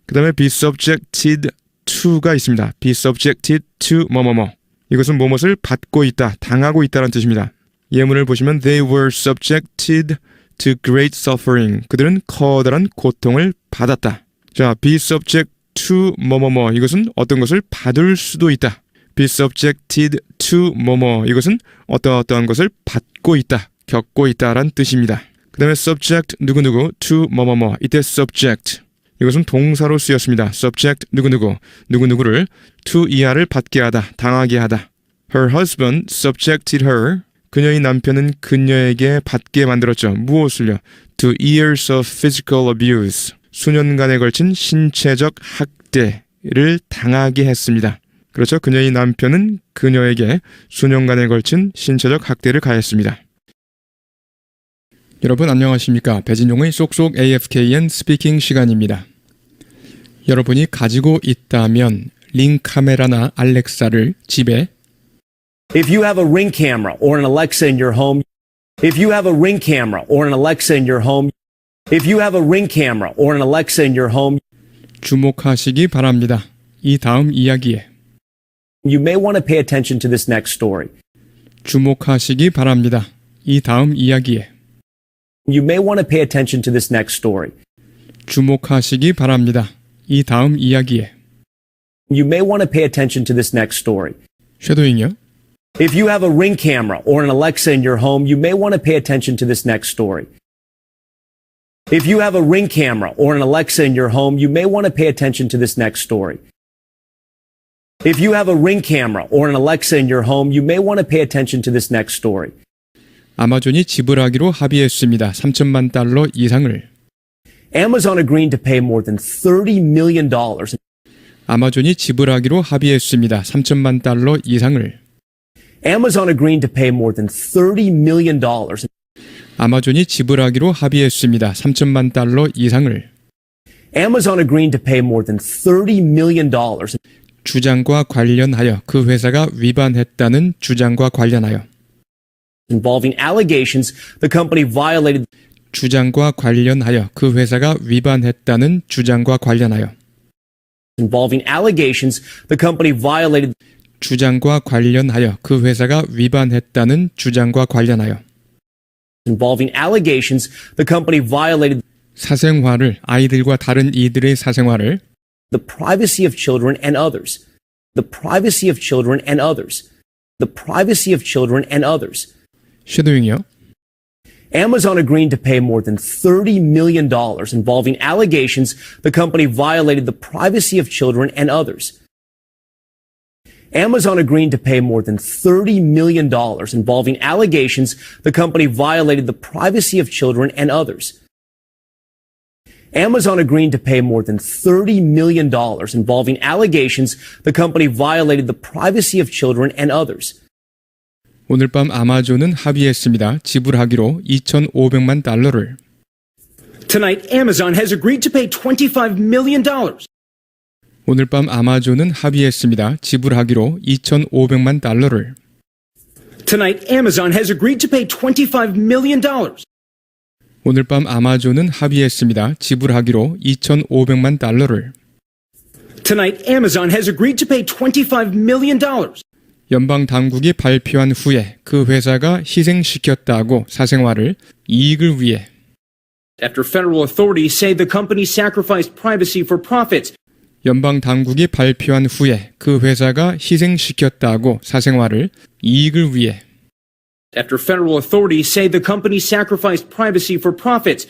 그 다음에 be subjected to가 있습니다. be subjected to 뭐뭐뭐. 이것은 뭐뭇을 받고 있다, 당하고 있다는 뜻입니다. 예문을 보시면 they were subjected to great suffering. 그들은 커다란 고통을 받았다. 자, be subject to 뭐뭐뭐. 이것은 어떤 것을 받을 수도 있다. be subjected to 뭐뭐. 이것은 어떠한 것을 받고 있다, 겪고 있다라는 뜻입니다. 그 다음에 subject 누구누구 to 뭐뭐뭐. 이때 subject. 이것은 동사로 쓰였습니다. subject 누구누구를 to 이하를 받게 하다, 당하게 하다. Her husband subjected her. 그녀의 남편은 그녀에게 받게 만들었죠. 무엇을요? To years of physical abuse. 수년간에 걸친 신체적 학대를 당하게 했습니다. 그렇죠. 그녀의 남편은 그녀에게 수년간에 걸친 신체적 학대를 가했습니다. 여러분 안녕하십니까? 배진용의 쏙쏙 AFKN 스피킹 시간입니다. 여러분이 가지고 있다면 링 카메라나 알렉사를 집에 If you have a Ring camera or an Alexa in your home, if you have a Ring camera or an Alexa in your home, if you have a Ring camera or an Alexa in your home, 주목하시기 바랍니다. 이 다음 이야기에 you may want to pay attention to this next story. 주목하시기 바랍니다. 이 다음 이야기에 You may want to pay attention to this next story. 주목하시기 바랍니다. 이 다음 이야기에 You may want to pay attention to this next story. 쉐도잉요. If you have a Ring camera or an Alexa in your home, you may want to pay attention to this next story. If you have a Ring camera or an Alexa in your home, you may want to pay attention to this next story. If you have a Ring camera or an Alexa in your home, you may want to pay attention to this next story. 아마존이 지불하기로 합의했습니다. 3천만 달러 이상을. Amazon agreed to pay more than $30 million. 아마존이 지불하기로 합의했습니다. 3천만 달러 이상을. Amazon agreed to pay more than $30 million. 아마존이 지불하기로 합의했습니다. 3천만 달러 이상을. Amazon agreed to pay more than $30 million. 주장과 관련하여 그 회사가 위반했다는 주장과 관련하여. Involving allegations the company violated. 주장과 관련하여 그 회사가 위반했다는 주장과 관련하여. Involving allegations the company violated. 주장과 관련하여 그 회사가 위반했다는 주장과 관련하여. Involving allegations the company violated. 사생활을, 아이들과 다른 이들의 사생활을 The privacy of children and others. The privacy of children and others. The privacy of children and others. 쉐도잉이요. Amazon agreed to pay more than $30 million involving allegations the company violated the privacy of children and others. Amazon agreed to pay more than $30 million involving allegations the company violated the privacy of children and others. Amazon agreed to pay more than $30 million involving allegations the company violated the privacy of children and others. 오늘 밤 아마존은 합의했습니다. 지불하기로 2,500만 달러를. Tonight, Amazon has agreed to pay $25 million. 오늘 밤 아마존은 합의했습니다. 지불하기로 2,500만 달러를. Tonight, Amazon has agreed to pay $25 million. 오늘 밤 아마존은 합의했습니다. 지불하기로 2,500만 달러를. Tonight, Amazon has agreed to pay $25 million. 연방 당국이 발표한 후에 그 회사가 희생시켰다고 사생활을 이익을 위해. After federal authorities say the company sacrificed privacy for profits. 연방 당국이 발표한 후에 그 회사가 희생시켰다고 사생활을 이익을 위해. After federal authorities say the company sacrificed privacy for profits.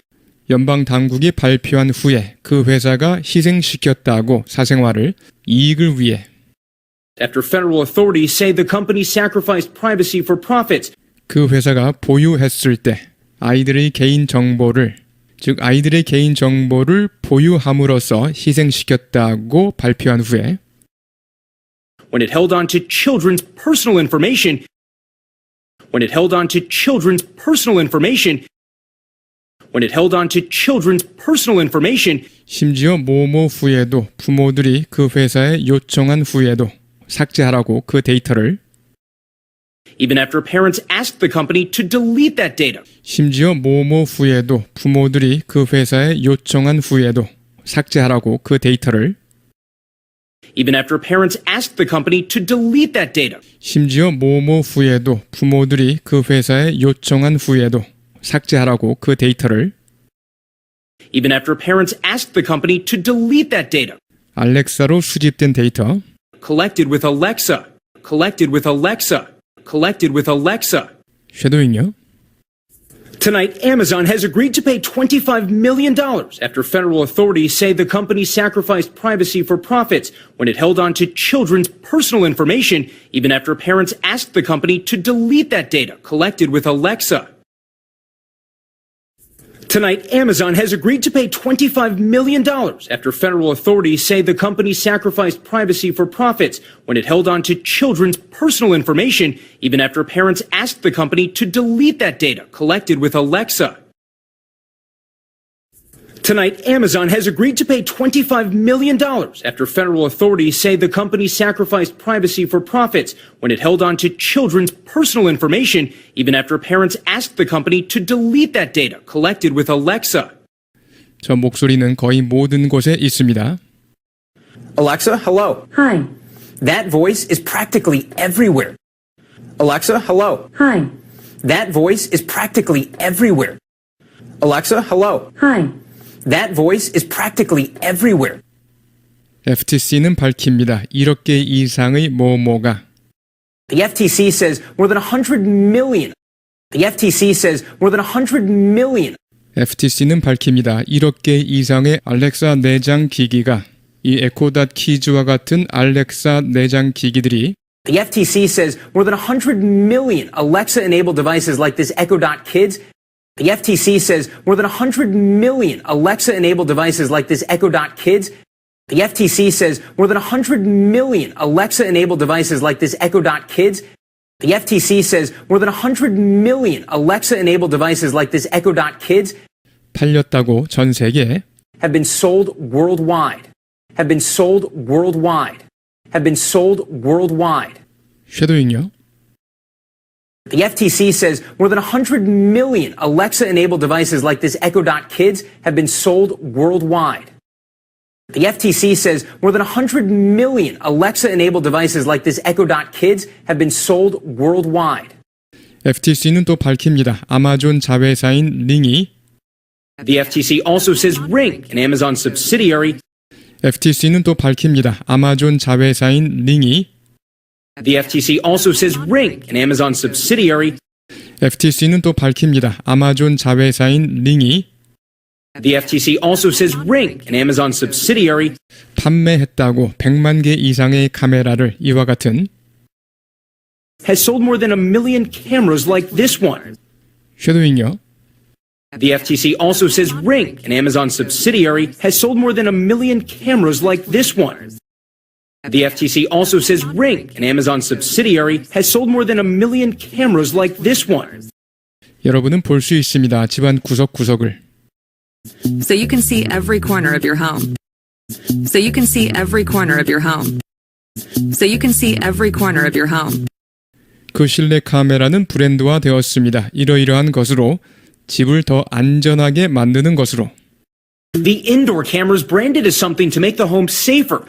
연방 당국이 발표한 후에 그 회사가 희생시켰다고 사생활을 이익을 위해 After federal authorities say the company sacrificed privacy for profits. 그 회사가 보유했을 때 아이들의 개인 정보를 즉 아이들의 개인 정보를 보유함으로써 희생시켰다고 발표한 후에 When it held on to children's personal information. When it held on to children's personal information. When it held on to children's personal information. 심지어 모모 후에도 부모들이 그 회사에 요청한 후에도 삭제하라고 그 데이터를 Even after parents asked the company to delete that data. 심지어 모모 후에도 부모들이 그 회사에 요청한 후에도 삭제하라고 그 데이터를 Even after parents asked the company to delete that data. 심지어 모모 후에도 부모들이 그 회사에 요청한 후에도 삭제하라고 그 데이터를 Even after parents asked the company to delete that data. 알렉사로 수집된 데이터 Collected with Alexa. Collected with Alexa. Collected with Alexa. 쉐도잉요. Tonight, Amazon has agreed to pay $25 million after federal authorities say the company sacrificed privacy for profits when it held on to children's personal information, even after parents asked the company to delete that data collected with Alexa. Tonight, Amazon has agreed to pay $25 million after federal authorities say the company sacrificed privacy for profits when it held on to children's personal information, even after parents asked the company to delete that data collected with Alexa. Tonight, Amazon has agreed to pay $25 million after federal authorities say the company sacrificed privacy for profits when it held on to children's personal information, even after parents asked the company to delete that data collected with Alexa. 저 목소리는 거의 모든 곳에 있습니다. Alexa, hello. Hi. That voice is practically everywhere. Alexa, hello. Hi. That voice is practically everywhere. Alexa, hello. Hi. That voice is practically everywhere. FTC는 밝힙니다. 1억 개 이상의 뭐뭐가 The FTC says more than 100 million. The FTC says more than 100 million. FTC는 밝힙니다. 1억 개 이상의 알렉사 내장 기기가 이 에코닷 키즈와 같은 알렉사 내장 기기들이 The FTC says more than 100 million Alexa-enabled devices like this Echo Dot Kids. The FTC says more than 100 million Alexa-enabled devices like this Echo Dot Kids. The FTC says more than 100 million Alexa-enabled devices like this Echo Dot Kids. The FTC says more than 100 million Alexa-enabled devices like this Echo Dot Kids 팔렸다고 전 세계에 have been sold worldwide. Have been sold worldwide. Have been sold worldwide. 쉐도잉요. The FTC says more than 100 million Alexa-enabled devices like this Echo Dot Kids have been sold worldwide. The FTC says more than 100 million Alexa-enabled devices like this Echo Dot Kids have been sold worldwide. FTC는 또 밝힙니다. 아마존 자회사인 링이 The FTC also says Ring, an Amazon subsidiary. FTC는 또 밝힙니다. 아마존 자회사인 링이 The FTC also says Ring, an Amazon subsidiary. FTC는 또 밝힙니다. 아마존 자회사인 링이 The FTC also says Ring, an Amazon subsidiary. 판매했다고 100만 개 이상의 카메라를 이와 같은 has sold more than 1 million cameras like this one. 쉐도잉요. The FTC also says Ring, an Amazon subsidiary, has sold more than 1 million cameras like this one. The FTC also says Ring, an Amazon subsidiary, has sold more than 1 million cameras like this one. 여러분은 볼 수 있습니다. 집안 구석구석을. So you can see every corner of your home. So you can see every corner of your home. So you can see every corner of your home. 그 실내 카메라는 브랜드화 되었습니다. 이러이러한 것으로 집을 더 안전하게 만드는 것으로. The indoor cameras branded as something to make the home safer.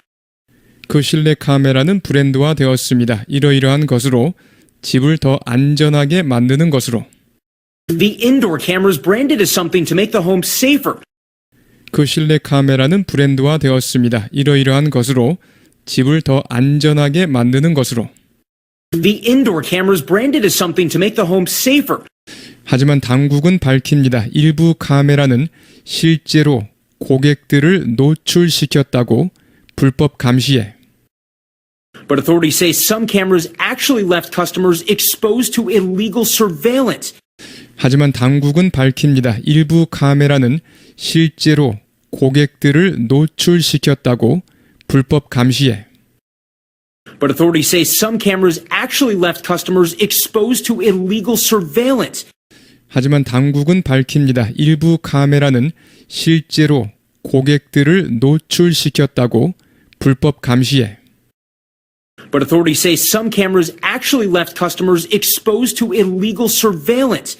그 실내 카메라는 브랜드화 되었습니다. 이러이러한 것으로 집을 더 안전하게 만드는 것으로. The indoor cameras branded as something to make the home safer. 그 실내 카메라는 브랜드화 되었습니다. 이러이러한 것으로 집을 더 안전하게 만드는 것으로. The indoor cameras branded as something to make the home safer. 하지만 당국은 밝힙니다. 일부 카메라는 실제로 고객들을 노출시켰다고 불법 감시에 But authorities say some cameras actually left customers exposed to illegal surveillance. 하지만 당국은 밝힙니다. 일부 카메라는 실제로 고객들을 노출시켰다고 불법 감시에 But authorities say some cameras actually left customers exposed to illegal surveillance. 하지만 당국은 밝힙니다. 일부 카메라는 실제로 고객들을 노출시켰다고 불법 감시에 But authorities say some cameras actually left customers exposed to illegal surveillance.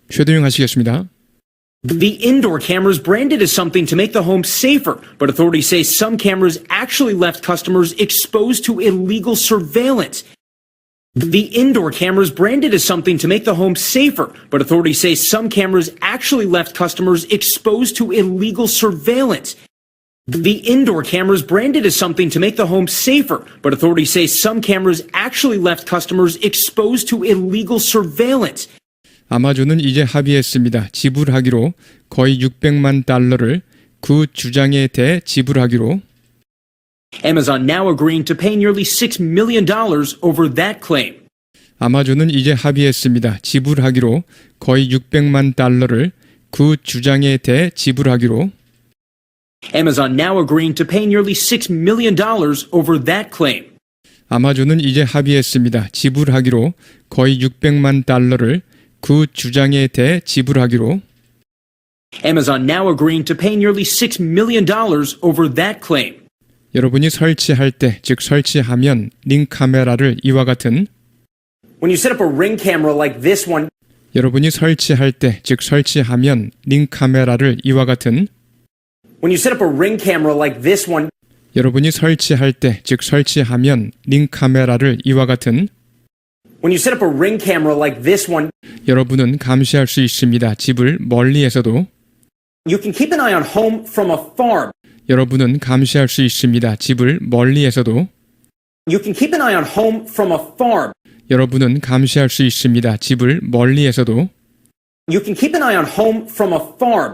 쉐도잉 하시겠습니다. The indoor cameras branded as something to make the home safer, but authorities say some cameras actually left customers exposed to illegal surveillance. The indoor cameras branded as something to make the home safer, but authorities say some cameras actually left customers exposed to illegal surveillance. The indoor cameras branded as something to make the home safer, but authorities say some cameras actually left customers exposed to illegal surveillance. 아마존은 이제 합의했습니다. 지불하기로 거의 600만 달러를 그 주장에 대해 지불하기로 Amazon now agreeing to pay nearly $6 million over that claim. 아마존은 이제 합의했습니다. 지불하기로 거의 600만 달러를 그 주장에 대해 지불하기로 Amazon now agreeing to pay nearly $6 million over that claim. 아마존은 이제 합의했습니다. 지불하기로 거의 600만 달러를 그 주장에 대해 지불하기로 Amazon now agreeing to pay nearly $6 million over that claim. 여러분이 설치할 때, 즉 설치하면 링 카메라를 이와 같은 When you set up a Ring camera like this one, 여러분이 설치할 때, 즉 설치하면 링 카메라를 이와 같은 when you set up a Ring camera like this one, 여러분이 설치할 때, 즉 설치하면 링 카메라를 이와 같은 when you set up a Ring camera like this one, 여러분은 감시할 수 있습니다. 집을 멀리에서도 you can keep an eye on home from afar. 여러분은 감시할 수 있습니다. 집을 멀리에서도 You can keep an eye on home from afar. 여러분은 감시할 수 있습니다. 집을 멀리에서도 You can keep an eye on home from afar.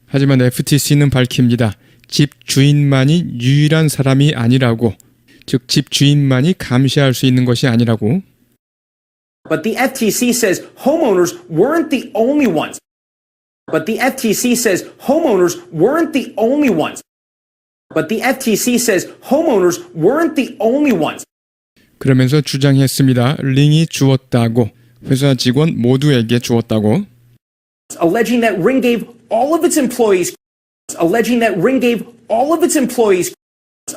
하지만 FTC는 밝힙니다. 집 주인만이 유일한 사람이 아니라고, 즉 집 주인만이 감시할 수 있는 것이 아니라고. But the FTC says homeowners weren't the only ones. But the FTC says homeowners weren't the only ones. But the FTC says homeowners weren't the only ones. 그러면서 주장했습니다. 링이 주었다고, 회사 직원 모두에게 주었다고. Alleging that Ring gave all of its employees. Alleging that Ring gave all of its employees.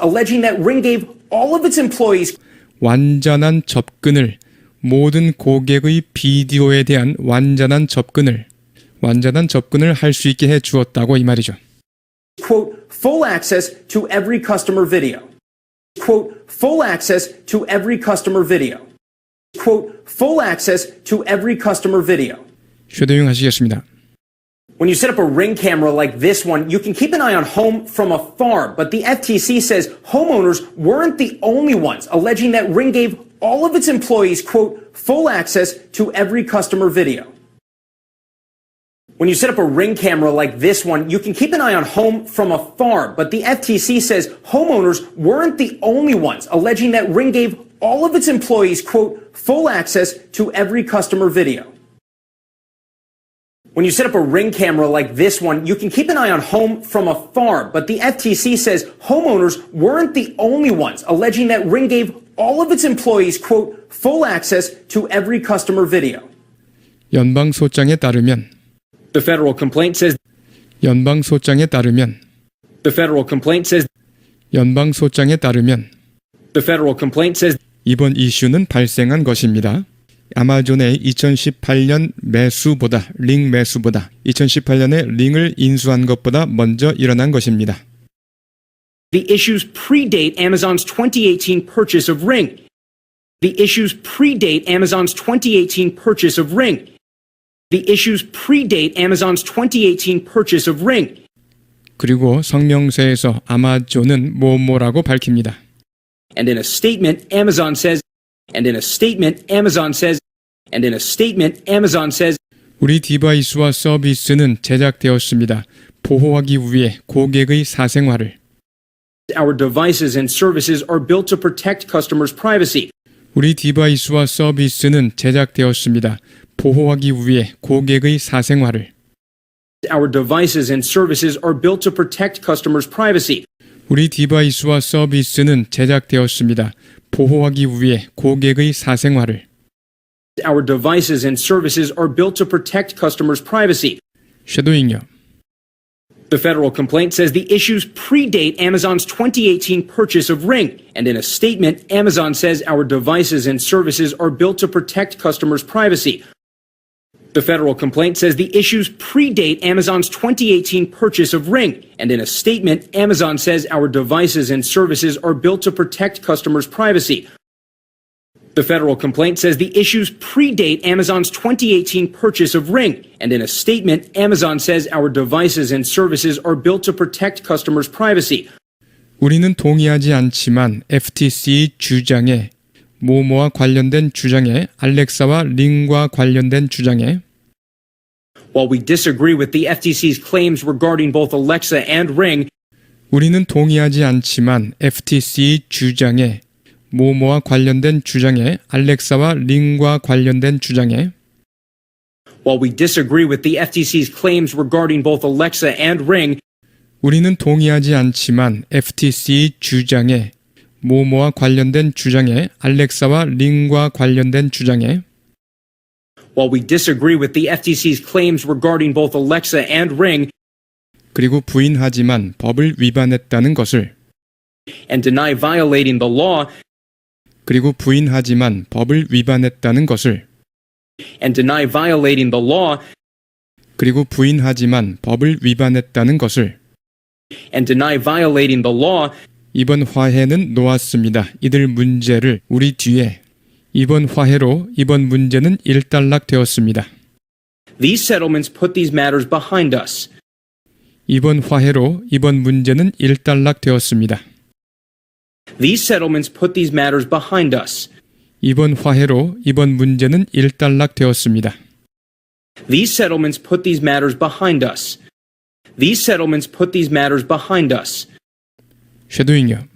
Alleging that Ring gave all of its employees. 완전한 접근을, 모든 고객의 비디오에 대한 완전한 접근을 할 수 있게 해 주었다고 이 말이죠. Quote, full access to every customer video. Quote, full access to every customer video. Quote, full access to every customer video. 쉐도잉 하시겠습니다. When you set up a Ring camera like this one, you can keep an eye on home from afar, but the FTC says homeowners weren't the only ones, alleging that Ring gave all of its employees, quote, full access to every customer video. When you set up a Ring camera like this one, you can keep an eye on home from afar, but the FTC says homeowners weren't the only ones, alleging that Ring gave all of its employees, quote, full access to every customer video. When you set up a Ring camera like this one, you can keep an eye on home from afar, but the FTC says homeowners weren't the only ones, alleging that Ring gave all of its employees, quote, full access to every customer video. 연방소장에 따르면 The federal complaint says 연방소장에 따르면 the federal complaint says 연방소장에 따르면 the federal complaint says 이번 이슈는 발생한 것입니다. 아마존의 2018년 매수보다, 링 매수보다 2018년에 링을 인수한 것보다 먼저 일어난 것입니다. the issues predate Amazon's 2018 purchase of Ring. The issues predate Amazon's 2018 purchase of Ring. The issues predate Amazon's 2018 purchase of Ring. 그리고 성명서에서 아마존은 뭐뭐라고 밝힙니다. And in a statement, Amazon says, and in a statement, Amazon says, and in a statement, Amazon says, 우리 디바이스와 서비스는 제작되었습니다. 보호하기 위해 고객의 사생활을. Our devices and services are built to protect customers' privacy. 우리 디바이스와 서비스는 제작되었습니다. 보호하기 위해 고객의 사생활을. Our devices and services are built to protect customers' privacy. 우리 디바이스와 서비스는 제작되었습니다. 보호하기 위해 고객의 사생활을. Our devices and services are built to protect customers' privacy. 쉐도잉요. The federal complaint says the issues predate Amazon's 2018 purchase of Ring, and in a statement, Amazon says our devices and services are built to protect customers' privacy. The federal complaint says the issues predate Amazon's 2018 purchase of Ring, and in a statement, Amazon says our devices and services are built to protect customers' privacy. The federal complaint says the issues predate Amazon's 2018 purchase of Ring, and in a statement, Amazon says our devices and services are built to protect customers' privacy. 우리는 동의하지 않지만 FTC 주장에 모모와 관련된 주장에 알렉사와 링과 관련된 주장에 While we disagree with the FTC's claims regarding both Alexa and Ring, 우리는 동의하지 않지만 FTC 주장에 모모와 관련된 주장에 알렉사와 링과 관련된 주장에 while we disagree with the FTC's claims regarding both Alexa and Ring, 우리는 동의하지 않지만 FTC 주장에 모모와 관련된 주장에 알렉사와 링과 관련된 주장에 while we disagree with the FTC's claims regarding both Alexa and Ring, 그리고 부인하지만 법을 위반했다는 것을 and deny violating the law, 그리고 부인하지만 법을 위반했다는 것을 and deny violating the law, 그리고 부인하지만 법을 위반했다는 것을 and deny violating the law, 이번 화해는 놓았습니다. 이들 문제를 우리 뒤에 이번 화해로 이번 문제는 일단락되었습니다. these settlements put these matters behind us. 이번 화해로 이번 문제는 일단락되었습니다. These settlements put these matters behind us. 이번 화해로 이번 문제는 일단락되었습니다. These settlements put these matters behind us. These settlements put these matters behind us. 쉐도잉요.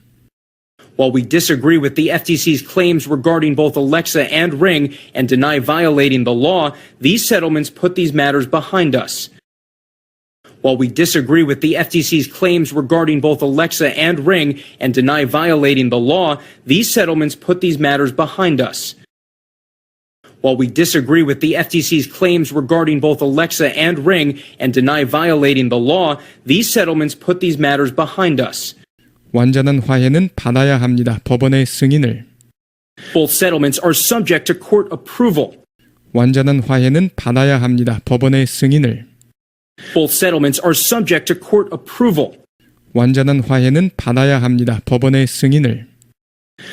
While we disagree with the FTC's claims regarding both Alexa and Ring and deny violating the law, these settlements put these matters behind us. While we disagree with the FTC's claims regarding both Alexa and Ring and deny violating the law, these settlements put these matters behind us. While we disagree with the FTC's claims regarding both Alexa and Ring and deny violating the law, these settlements put these matters behind us. 완전한 화해는 받아야 합니다. 법원의 승인을. Both settlements are subject to court approval. 완전한 화해는 받아야 합니다. 법원의 승인을. Both settlements are subject to court approval. 완전한 화해는 받아야 합니다. 법원의 승인을.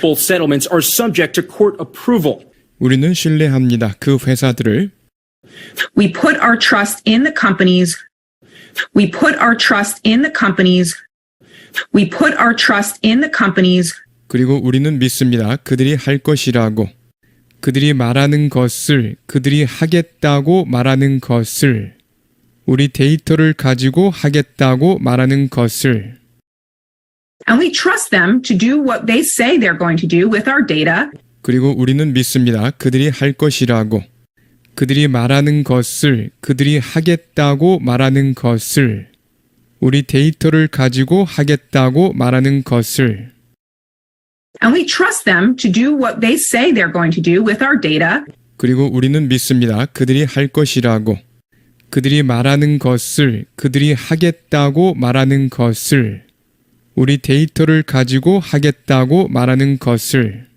Both settlements are subject to court approval. 우리는 신뢰합니다. 그 회사들을. We put our trust in the companies. We put our trust in the companies. We put our trust in the companies. 그리고 우리는 믿습니다. 그들이 할 것이라고. 그들이 말하는 것을, 그들이 하겠다고 말하는 것을, 우리 데이터를 가지고 하겠다고 말하는 것을. And we trust them to do what they say they're going to do with our data. 그리고 우리는 믿습니다. 그들이 할 것이라고. 그들이 말하는 것을, 그들이 하겠다고 말하는 것을, 우리 데이터를 가지고 하겠다고 말하는 것을. And we trust them to do what they say they're going to do with our data. 그리고 우리는 믿습니다. 그들이 할 것이라고. 그들이 말하는 것을, 그들이 하겠다고 말하는 것을, 우리 데이터를 가지고 하겠다고 말하는 것을.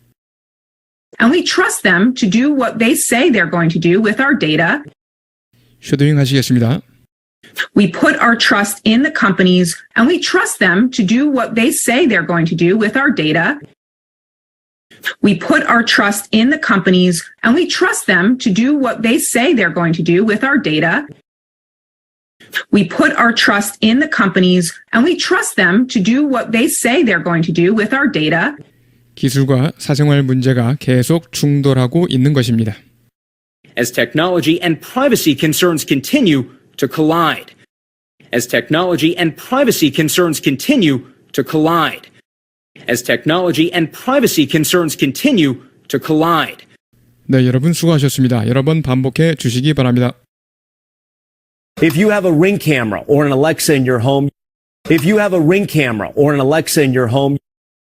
And we trust them to do what they say they're going to do with our data. 쉐도잉 하시겠습니다. We put our trust in the companies, and we trust them to do what they say they're going to do with our data. We put our trust in the companies, and we trust them to do what they say they're going to do with our data. We put our trust in the companies, and we trust them to do what they say they're going to do with our data. 기술과 사생활 문제가 계속 충돌하고 있는 것입니다. as technology and privacy concerns continue to collide. As technology and privacy concerns continue to collide. As technology and privacy concerns continue to collide. 네, 여러분 수고하셨습니다. 여러 번 반복해 주시기 바랍니다. If you have a Ring camera or an Alexa in your home, if you have a Ring camera or an Alexa in your home,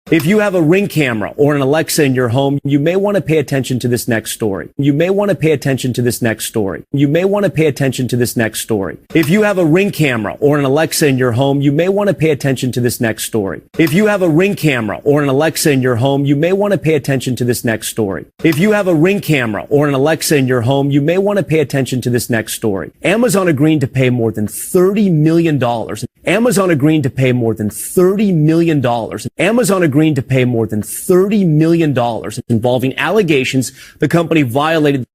if you have a Ring camera or an Alexa in your home, you may want to pay attention to this next story. You may want to pay attention to this next story. You may want to pay attention to this next story. If you have a Ring camera or an Alexa in your home, you may want to pay attention to this next story. If you have a Ring camera or an Alexa in your home, you may want to pay attention to this next story. If you have a Ring camera or an Alexa in your home, you may want to pay attention to this next story. Amazon agreeing to pay more than $30 million. Amazon agreeing to pay more than $30 million. Amazon agreeing to pay more than $30 million involving allegations the company violated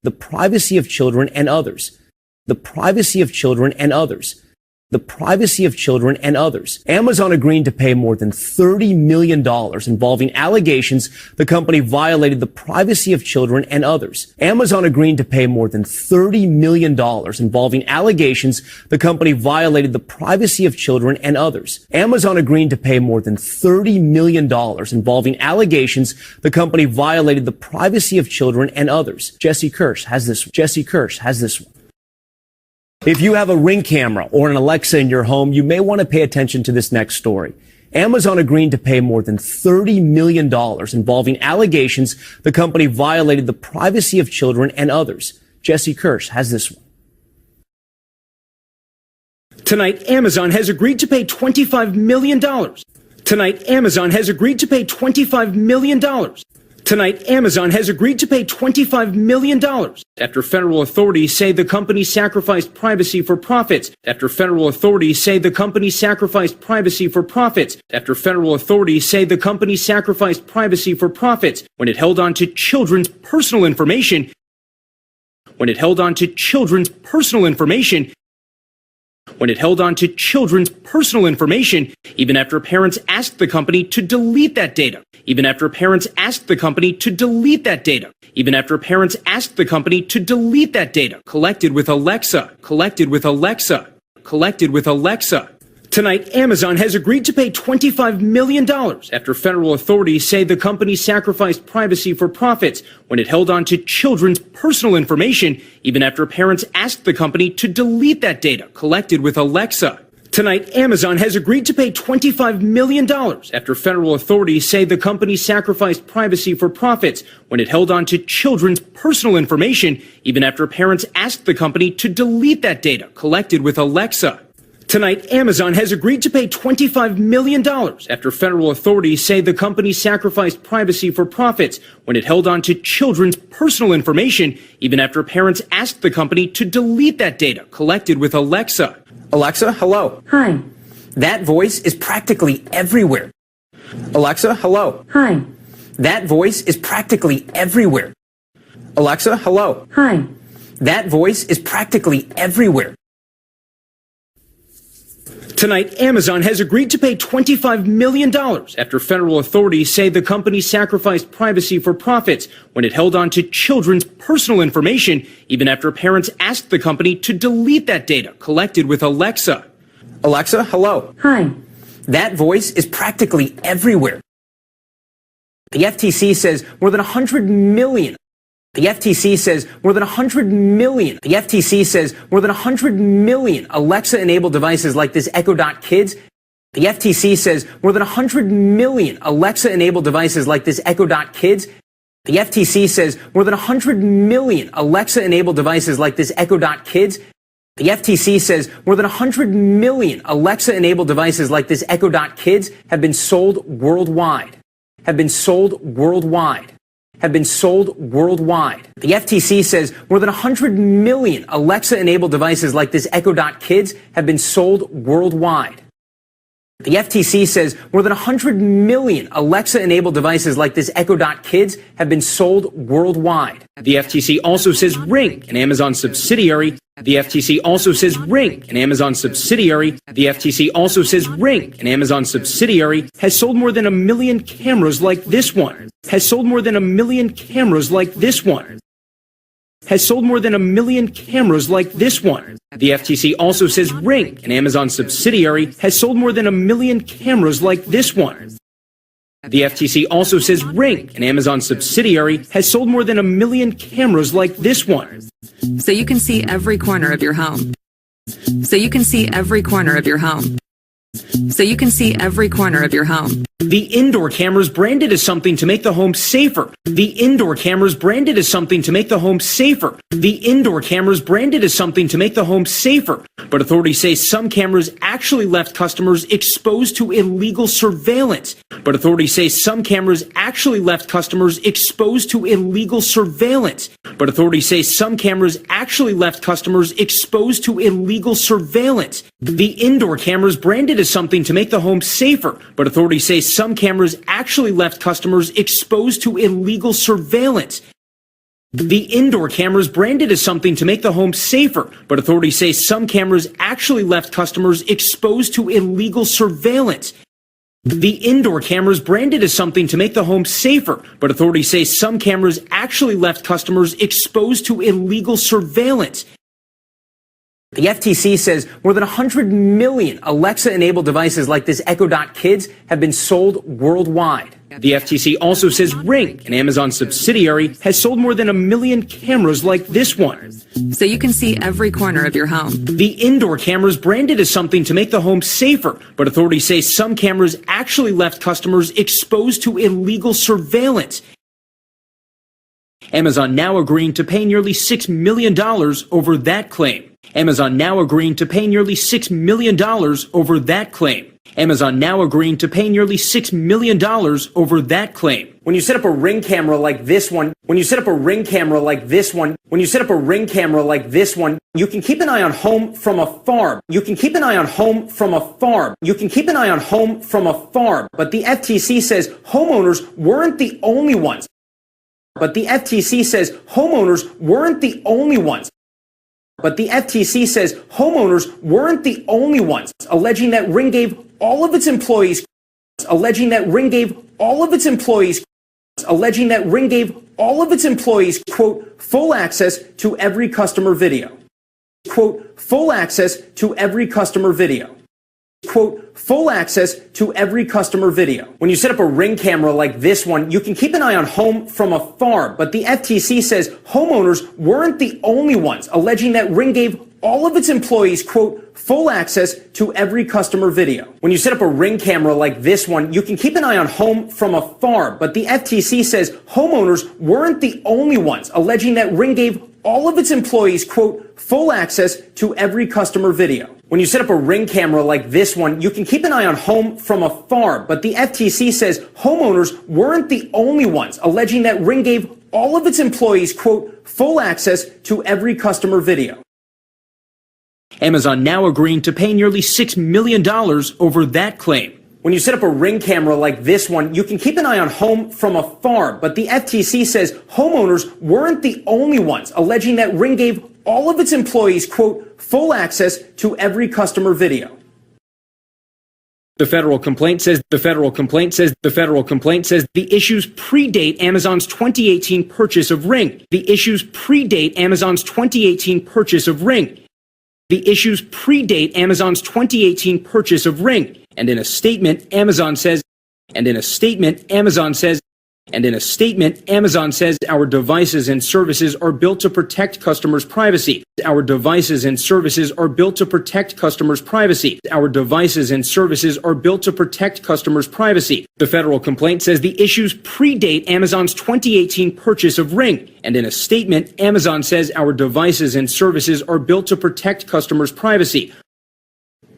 the privacy of children and others. The privacy of children and others. The privacy of children and others. Amazon agreeing to pay more than $30 million involving allegations the company violated the privacy of children and others. Amazon agreeing to pay more than $30 million involving allegations the company violated the privacy of children and others. Amazon agreeing to pay more than $30 million involving allegations the company violated the privacy of children and others. Jesse Kirsch has this one. If you have a Ring camera or an Alexa in your home, you may want to pay attention to this next story. Amazon agreeing to pay more than $30 million involving allegations the company violated the privacy of children and others. Jesse Kirsch has this one. Tonight, Amazon has agreed to pay $25 million. Tonight, Amazon has agreed to pay $25 million. Tonight, Amazon has agreed to pay $25 million after federal authorities say the company sacrificed privacy for profits. After federal authorities say the company sacrificed privacy for profits. After federal authorities say the company sacrificed privacy for profits when it held on to children's personal information. When it held on to children's personal information. When it held on to children's personal information, even after parents asked the company to delete that data. Even after parents asked the company to delete that data. Even after parents asked the company to delete that data. Collected with Alexa. Collected with Alexa. Collected with Alexa. Tonight, Amazon has agreed to pay $25 million after federal authorities say the company sacrificed privacy for profits when it held on to children's personal information, even after parents asked the company to delete that data collected with Alexa. Tonight, Amazon has agreed to pay $25 million after federal authorities say the company sacrificed privacy for profits when it held on to children's personal information, even after parents asked the company to delete that data collected with Alexa. Tonight, Amazon has agreed to pay $25 million after federal authorities say the company sacrificed privacy for profits when it held on to children's personal information, even after parents asked the company to delete that data collected with Alexa. Alexa, hello. Hi. That voice is practically everywhere. Alexa, hello. Hi. That voice is practically everywhere. Alexa, hello. Hi. That voice is practically everywhere. Tonight, Amazon has agreed to pay $25 million after federal authorities say the company sacrificed privacy for profits when it held on to children's personal information, even after parents asked the company to delete that data collected with Alexa. Alexa, hello. Hi. That voice is practically everywhere. The FTC says more than 100 million. The FTC says more than 100 million. The FTC says more than 100 million Alexa-enabled devices like this Echo Dot Kids. The FTC says more than 100 million Alexa-enabled devices like this Echo Dot Kids. The FTC says more than 100 million Alexa-enabled devices like this Echo Dot Kids. The FTC says more than 100 million Alexa-enabled devices like this Echo Dot Kids have been sold worldwide. Have been sold worldwide. Have been sold worldwide. The FTC says more than 100 million Alexa-enabled devices like this Echo Dot Kids have been sold worldwide. The FTC says more than 100 million Alexa-enabled devices like this Echo Dot Kids have been sold worldwide. The FTC also says Ring, an Amazon subsidiary. The FTC also says Ring, an Amazon subsidiary. The FTC also says Ring, an Amazon subsidiary, has sold more than 1 million cameras like this one. Has sold more than 1 million cameras like this one. Has sold more than 1 million cameras like this one. The FTC also says Ring, an Amazon subsidiary, has sold more than 1 million cameras like this one. The FTC also says Ring, an Amazon subsidiary, has sold more than 1 million cameras like this one. So you can see every corner of your home. So you can see every corner of your home. So you can see every corner of your home. The indoor cameras branded as something to make the home safer. The indoor cameras branded as something to make the home safer. The indoor cameras branded as something to make the home safer. But authorities say some cameras actually left customers exposed to illegal surveillance. But authorities say some cameras actually left customers exposed to illegal surveillance. But authorities say some cameras actually left customers exposed to illegal surveillance. The indoor cameras branded as something to make the home safer. But authorities say some cameras actually left customers exposed to illegal surveillance. The indoor cameras branded as something to make the home safer, but authorities say some cameras actually left customers exposed to illegal surveillance. The indoor cameras branded as something to make the home safer, but authorities say some cameras actually left customers exposed to illegal surveillance. The FTC says more than 100 million Alexa-enabled devices like this Echo Dot Kids have been sold worldwide. The FTC also says Ring, an Amazon subsidiary, has sold more than 1 million cameras like this one. So you can see every corner of your home. The indoor cameras branded as something to make the home safer, but authorities say some cameras actually left customers exposed to illegal surveillance. Amazon now agreeing to pay nearly $6 million over that claim. Amazon now agreeing to pay nearly $6 million over that claim. Amazon now agreeing to pay nearly $6 million over that claim. When you set up a Ring camera like this one, you can keep an eye on home from afar. You can keep an eye on home from afar. You can keep an eye on home from afar. But the FTC says homeowners weren't the only ones. But the FTC says homeowners weren't the only ones. But the FTC says homeowners weren't the only ones, alleging that Ring gave all of its employees, quote, full access to every customer video. Quote, full access to every customer video. Quote, full access to every customer video. When you set up a Ring camera like this one, you can keep an eye on home from afar, but the FTC says homeowners weren't the only ones, alleging that Ring gave all of its employees, quote, full access to every customer video. When you set up a Ring camera like this one, you can keep an eye on home from afar, but the FTC says homeowners weren't the only ones, alleging that Ring gave all of its employees, quote, full access to every customer video. When you set up a Ring camera like this one, you can keep an eye on home from afar, but the FTC says homeowners weren't the only ones, alleging that Ring gave all of its employees, quote, full access to every customer video. Amazon now agreeing to pay nearly $6 million over that claim. When you set up a Ring camera like this one, you can keep an eye on home from afar, but the FTC says homeowners weren't the only ones, alleging that Ring gave all of its employees, quote, full access to every customer video. The federal complaint says the issues predate Amazon's 2018 purchase of Ring. The issues predate Amazon's 2018 purchase of Ring. The issues predate Amazon's 2018 purchase of Ring. And in a statement, Amazon says, our devices and services are built to protect customers' privacy. Our devices and services are built to protect customers' privacy. Our devices and services are built to protect customers' privacy. The federal complaint says the issues predate Amazon's 2018 purchase of Ring. And in a statement, Amazon says our devices and services are built to protect customers' privacy.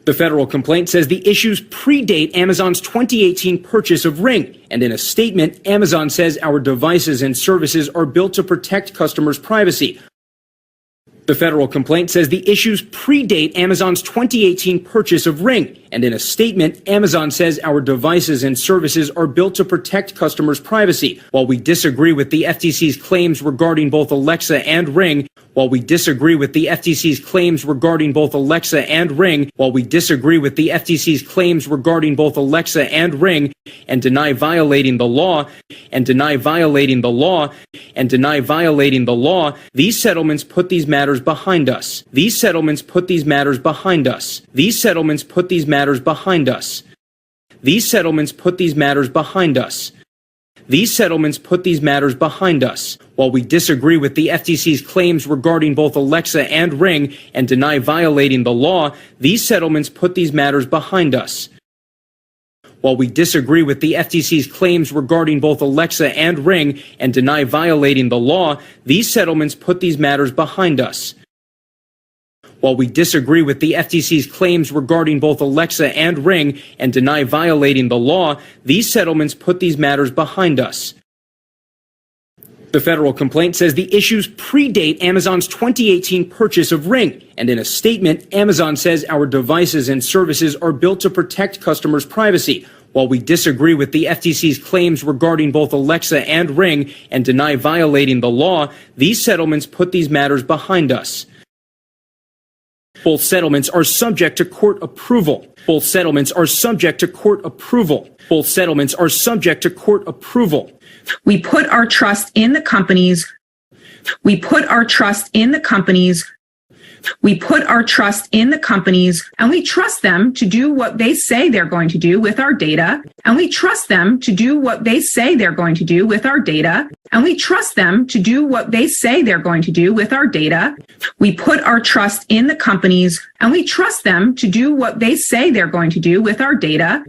The federal complaint says the issues predate Amazon's 2018 purchase of Ring. And in a statement, Amazon says our devices and services are built to protect customers' privacy. The federal complaint says the issues predate Amazon's 2018 purchase of Ring. And in a statement, Amazon says our devices and services are built to protect customers' privacy. While we disagree with the FTC's claims regarding both Alexa and Ring, while we disagree with the FTC's claims regarding both Alexa and Ring, while we disagree with the FTC's claims regarding both Alexa and Ring, and deny violating the law, and deny violating the law, and deny violating the law, these settlements put these matters behind us. These settlements put these matters behind us. These settlements put these matters behind us. These settlements put these matters behind us. These settlements put these matters behind us. While we disagree with the FTC's claims regarding both Alexa and Ring and deny violating the law, these settlements put these matters behind us. While we disagree with the FTC's claims regarding both Alexa and Ring and deny violating the law, these settlements put these matters behind us. While we disagree with the FTC's claims regarding both Alexa and Ring and deny violating the law, these settlements put these matters behind us. The federal complaint says the issues predate Amazon's 2018 purchase of Ring. And in a statement, Amazon says our devices and services are built to protect customers' privacy. While we disagree with the FTC's claims regarding both Alexa and Ring and deny violating the law, these settlements put these matters behind us. Both settlements are subject to court approval. Both settlements are subject to court approval. Both settlements are subject to court approval. We put our trust in the companies. We put our trust in the companies. We put our trust in the companies, and we trust them to do what they say they're going to do with our data. And we trust them to do what they say they're going to do with our data. And we trust them to do what they say they're going to do with our data. We put our trust in the companies, and we trust them to do what they say they're going to do with our data.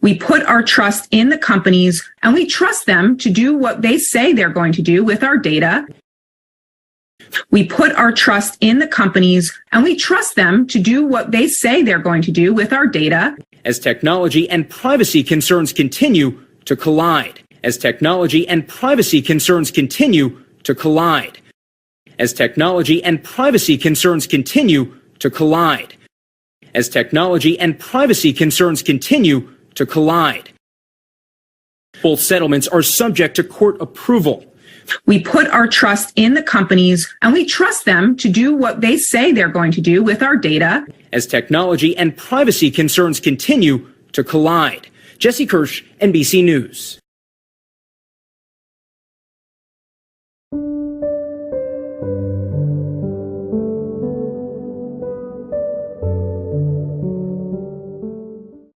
We put our trust in the companies, and we trust them to do what they say they're going to do with our data. We put our trust in the companies, and we trust them to do what they say they're going to do with our data. As technology and privacy concerns continue to collide. As technology and privacy concerns continue to collide. As technology and privacy concerns continue to collide. As technology and privacy concerns continue to collide. Both settlements are subject to court approval. We put our trust in the companies, and we trust them to do what they say they're going to do with our data. As technology and privacy concerns continue to collide. Jesse Kirsch, NBC News.